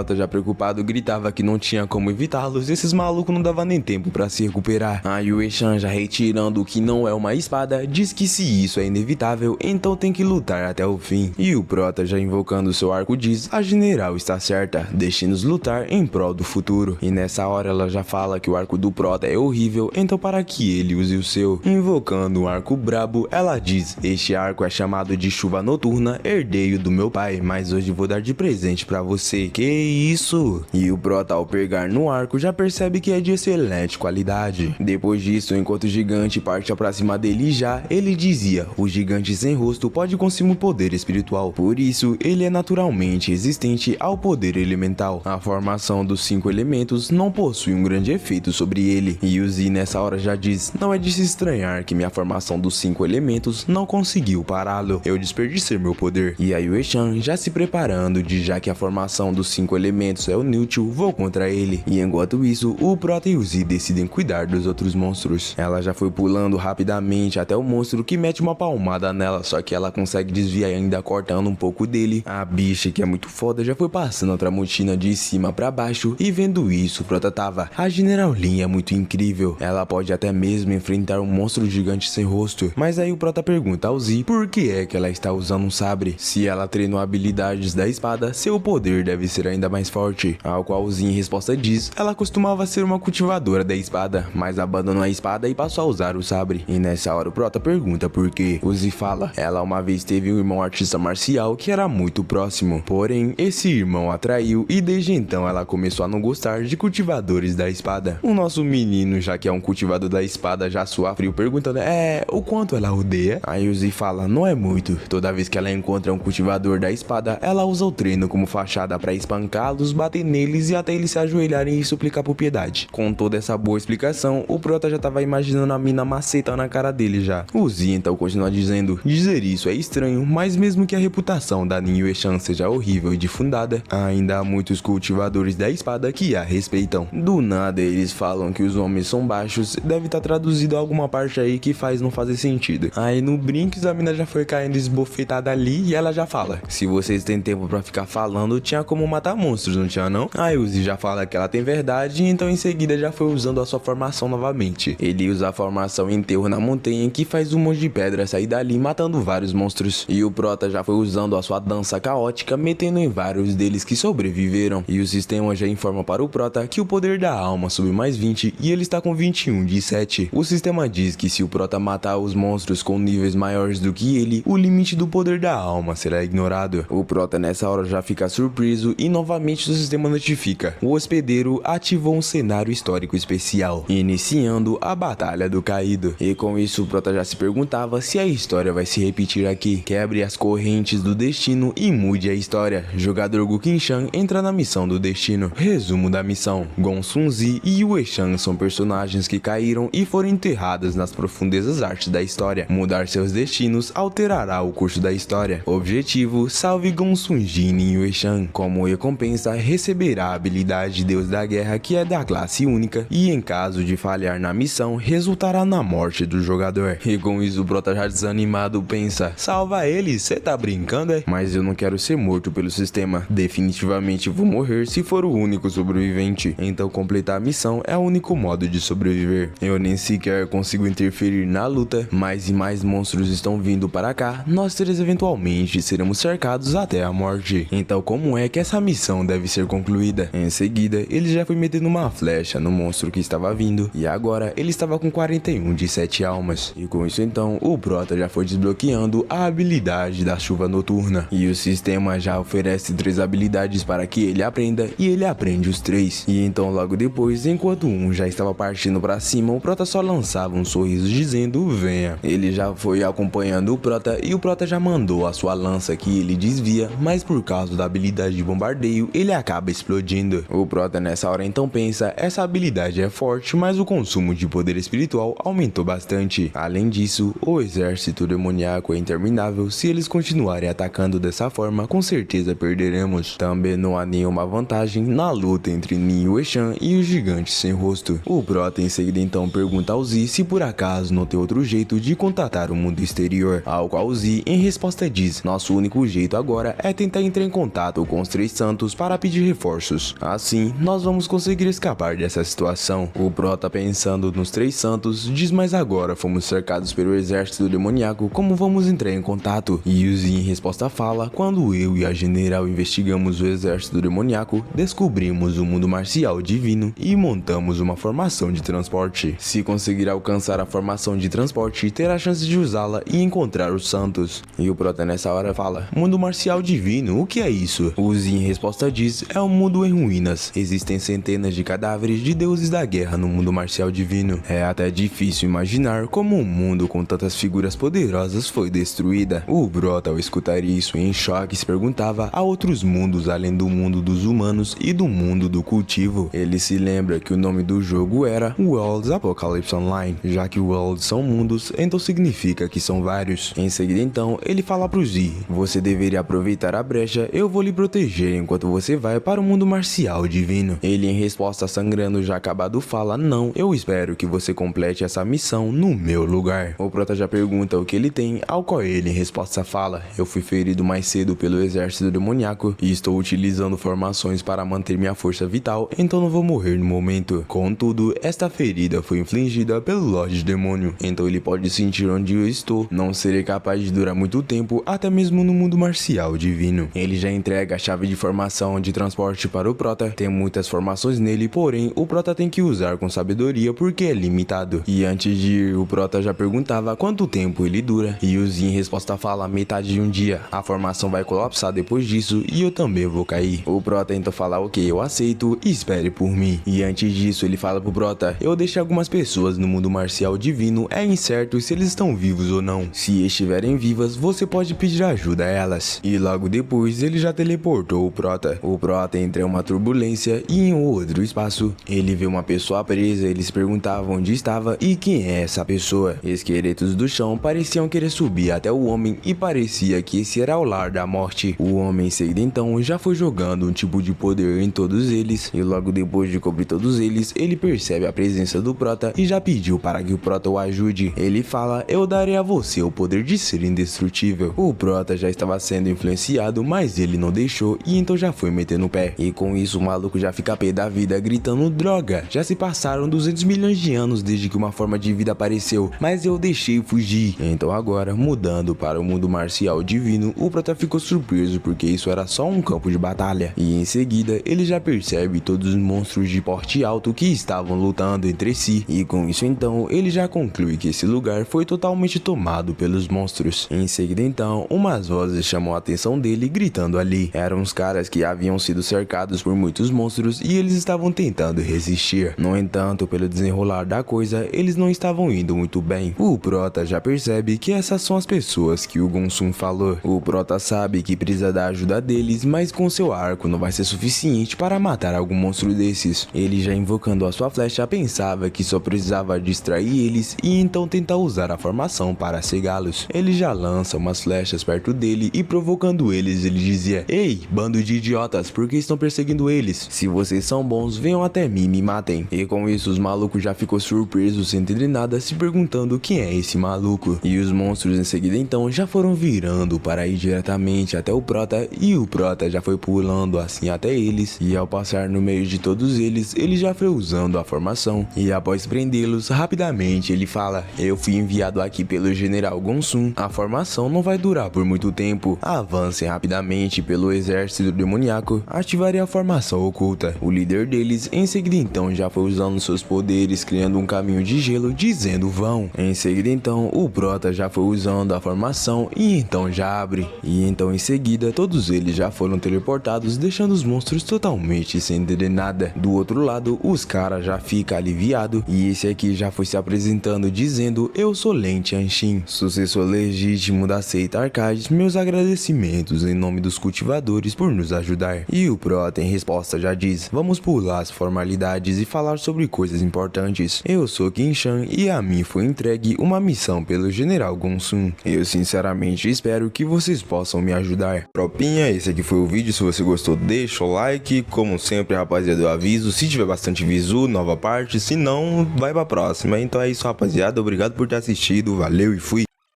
S2: Prota, já preocupado, gritava que não tinha como evitá-los, esses malucos não dava nem tempo pra se recuperar. Aí o Echan, já retirando o que não é uma espada, diz que se isso é inevitável, então tem que lutar até o fim. E o Prota, já invocando seu arco, diz: a general está certa, deixe-nos lutar em prol do futuro. E nessa hora ela já fala que o arco do Prota é horrível, então para que ele use o seu. Invocando um arco brabo, ela diz: este arco é chamado de chuva noturna, herdeiro do meu pai, mas hoje vou dar de presente pra você. Que isso? E o Prota, ao pegar no arco, já percebe que é de excelente qualidade. Depois disso, enquanto o gigante parte pra cima dele já, ele dizia: o gigante sem rosto pode consumir poder espiritual, por isso ele é naturalmente resistente ao poder elemental. A formação dos 5 elementos não possui um grande efeito sobre ele. E o Z nessa hora já diz: não é de se estranhar que minha formação dos 5 elementos não conseguiu pará-lo, eu desperdicei meu poder. E aí o Echan, já se preparando, de já que a formação dos 5 elementos é o inútil, vou contra ele. E enquanto isso, o Prota e o Z decidem cuidar dos outros monstros. Ela já foi pulando rapidamente até o monstro, que mete uma palmada nela, só que ela consegue desviar, ainda cortando um pouco dele. A bicha, que é muito foda, já foi passando a Tramontina de cima pra baixo, e vendo isso, o Prota tava: a General Lin é muito incrível, ela pode até mesmo enfrentar um monstro gigante sem rosto. Mas aí o Prota pergunta ao Z por que é que ela está usando um sabre. Se ela treinou habilidades da espada, seu poder deve ser ainda mais forte. Ao qual o Z em resposta diz: ela costumava ser uma cultivadora da espada, mas abandonou a espada e passou a usar o sabre. E nessa hora o Prota pergunta por quê. O Z fala: ela uma vez teve um irmão artista marcial que era muito próximo, porém esse irmão a traiu, e desde então ela começou a não gostar de cultivadores da espada. O nosso menino, já que é um cultivador da espada, já sua frio, perguntando: o quanto ela odeia? Aí o Z fala: não é muito, toda vez que ela encontra um cultivador da espada, ela usa o treino como fachada pra espancá-los, bater neles e até eles se ajoelharem e suplicar por piedade. Com toda essa boa explicação, o Prota já tava imaginando a mina macetando na cara dele já. O Z então continua dizendo: dizer isso é estranho, mas mesmo que a reputação da Nin Yueshan seja horrível e difundada, ainda há muitos cultivadores da espada que a respeitam. Do nada eles falam que os homens são baixos, deve estar traduzido alguma parte aí que faz não fazer sentido. Aí no Brinks a mina já foi caindo esbofetada ali, e ela já fala: se vocês têm tempo pra ficar falando, tinha como matar monstros, não tinha não? Aí o Z já fala que ela tem verdade, então em seguida já foi usando a sua formação novamente. Ele usa a formação Enterro na Montanha, que faz um monte de pedra sair dali, matando vários monstros. E o Prota já foi usando a sua dança caótica, metendo em vários deles que sobreviveram. E o sistema já informa para o Prota que o poder da alma subiu mais 20 e ele está com 21 de 7. O sistema diz que se o Prota matar os monstros com níveis maiores do que ele, o limite do poder da alma será ignorado. O Prota nessa hora já fica surpreso e novamente o sistema notifica: o hospedeiro ativou um cenário histórico especial, iniciando a Batalha do Caído. E com isso o Prota já se perguntava se a história vai se repetir aqui. Quebre as correntes do destino e mude a história. Jogador Gu Qinshan entra na missão do destino. Resumo da missão: Gon Sun Zi e Yue Shan são personagens que caíram e foram enterrados nas profundezas artes da história. Mudar seus destinos alterará o curso da história. Objetivo: salve Gon Sun Ji e Yue Shan. Como recompensa, receberá a habilidade Deus da Guerra, que é da classe única, e em caso de falhar na missão, resultará na morte do jogador. E com isso o Prota, já desanimado, pensa: salva ele, cê tá brincando, é? Mas eu não quero ser morto pelo sistema, definitivamente vou morrer se for o único sobrevivente, então completar a missão é o único modo de sobreviver. Eu nem sequer consigo interferir na luta, mais e mais monstros estão vindo para cá, nós três eventualmente seremos cercados até a morte. Então como é que essa missão deve ser concluída? Em seguida, ele já foi metendo uma flecha no monstro que estava vindo, e agora ele estava com 41 de 7 almas. E com isso então, o Prota já foi desbloqueando a habilidade da chuva noturna, e o sistema já oferece 3 habilidades para que ele aprenda, e ele aprende os 3. E então logo depois, enquanto um já estava partindo para cima, o Prota só lançava um sorriso dizendo: venha. Ele já foi acompanhando o Prota, e o Prota já mandou a sua lança, que ele desvia, mas por causa da habilidade de bombardeio, ele acaba explodindo. O Prota nessa hora então pensa: essa habilidade é forte, mas o consumo de poder espiritual aumentou bastante. Além disso, o exército demoníaco é interminável, se eles continuarem atacando dessa forma, com certeza perderemos. Também não há nenhuma vantagem na luta entre Nin Yueshan e o gigante sem rosto. O Prota em seguida então pergunta ao Z se por acaso não tem outro jeito de contatar o mundo exterior, ao qual o Z em resposta diz: nosso único jeito agora é tentar entrar em contato com os 3 santos vamos para pedir reforços. Assim, nós vamos conseguir escapar dessa situação. O Prota, pensando nos três santos, diz: mas agora fomos cercados pelo exército demoníaco, como vamos entrar em contato? E Yuzi em resposta fala: quando eu e a general investigamos o exército demoníaco, descobrimos o mundo marcial divino e montamos uma formação de transporte. Se conseguir alcançar a formação de transporte, terá chance de usá-la e encontrar os santos. E o Prota nessa hora fala: mundo marcial divino, o que é isso? O Yuzi em resposta diz: é um mundo em ruínas. Existem centenas de cadáveres de deuses da guerra no mundo marcial divino. É até difícil imaginar como um mundo com tantas figuras poderosas foi destruída. O Prota, ao escutar isso, em choque, se perguntava: há outros mundos além do mundo dos humanos e do mundo do cultivo? Ele se lembra que o nome do jogo era Worlds Apocalypse Online. Já que Worlds são mundos, então significa que são vários. Em seguida então, ele fala pro Z: você deveria aproveitar a brecha, eu vou lhe proteger enquanto você vai para o mundo marcial divino. Ele, em resposta, sangrando já acabado, fala: não, eu espero que você complete essa missão no meu lugar. O Prota já pergunta o que ele tem, ao qual ele em resposta fala: eu fui ferido mais cedo pelo exército demoníaco e estou utilizando formações para manter minha força vital, então não vou morrer no momento. Contudo, esta ferida foi infligida pelo Lorde Demônio, então ele pode sentir onde eu estou. Não serei capaz de durar muito tempo, até mesmo no mundo marcial divino. Ele já entrega a chave de formação de transporte para o Prota. Tem muitas formações nele, porém o Prota tem que usar com sabedoria porque é limitado. E antes de ir, o Prota já perguntava quanto tempo ele dura, e o Z em resposta fala: metade de um dia. A formação vai colapsar depois disso e eu também vou cair. O Prota então fala: ok, eu aceito, espere por mim. E antes disso ele fala pro Prota: eu deixei algumas pessoas no mundo marcial divino, é incerto se eles estão vivos ou não. Se estiverem vivas, você pode pedir ajuda a elas. E logo depois ele já teleportou o Prota. O Prota entra em uma turbulência e em outro espaço ele vê uma pessoa presa. Eles perguntavam onde estava e quem é essa pessoa. Esqueletos do chão pareciam querer subir até o homem e parecia que esse era o lar da morte. O homem em seguida então já foi jogando um tipo de poder em todos eles, e logo depois de cobrir todos eles, ele percebe a presença do Prota e já pediu para que o Prota o ajude. Ele fala: eu darei a você o poder de ser indestrutível. O Prota já estava sendo influenciado, mas ele não deixou e então já foi metendo o pé. E com isso o maluco já fica pé da vida, gritando: droga, já se passaram 200 milhões de anos desde que uma forma de vida apareceu, mas eu deixei fugir. Então agora, mudando para o mundo marcial divino, o Prota ficou surpreso porque isso era só um campo de batalha. E em seguida ele já percebe todos os monstros de porte alto que estavam lutando entre si, e com isso então ele já conclui que esse lugar foi totalmente tomado pelos monstros. Em seguida então, umas vozes chamam a atenção dele gritando ali. Eram os caras que haviam sido cercados por muitos monstros e eles estavam tentando resistir. No entanto, pelo desenrolar da coisa, eles não estavam indo muito bem. O Prota já percebe que essas são as pessoas que o Gongsun falou. O Prota sabe que precisa da ajuda deles, mas com seu arco não vai ser suficiente para matar algum monstro desses. Ele, já invocando a sua flecha, pensava que só precisava distrair eles e então tentar usar a formação para cegá-los. Ele já lança umas flechas perto dele e, provocando eles, ele dizia: ei, bando de idiotas, por que estão perseguindo eles? Se vocês são bons, venham até mim e me matem. E com isso os malucos já ficou surpreso sem entender nada, se perguntando quem é esse maluco. E os monstros em seguida então já foram virando para ir diretamente até o Prota, e o Prota já foi pulando assim até eles, e ao passar no meio de todos eles, ele já foi usando a formação. E após prendê-los, rapidamente ele fala: eu fui enviado aqui pelo General Gongsun, a formação não vai durar por muito tempo, avancem rapidamente pelo exército demoníaco, ativarem a formação oculta. O líder deles em seguida então já foi usando seus poderes, criando um caminho de gelo, dizendo vão. Em seguida então o Prota já foi usando a formação e então já abre. E então em seguida todos eles já foram teleportados, deixando os monstros totalmente sem entender nada. Do outro lado, os caras já ficam aliviados, e esse aqui já foi se apresentando dizendo: eu sou Len Tianxin, sucessor legítimo da seita Arcades, meus agradecimentos em nome dos cultivadores por nos ajudar. E o Prota em resposta já diz: vamos pular as formalidades e falar sobre coisas importantes. Eu sou Qin Shan e a mim foi entregue uma missão pelo General Gongsun. Eu sinceramente espero que vocês possam me ajudar. Tropinha, esse aqui foi o vídeo. Se você gostou, deixa o like. Como sempre, rapaziada, eu aviso, se tiver bastante visu, nova parte, se não, vai pra próxima. Então é isso, rapaziada, obrigado por ter assistido, valeu e fui.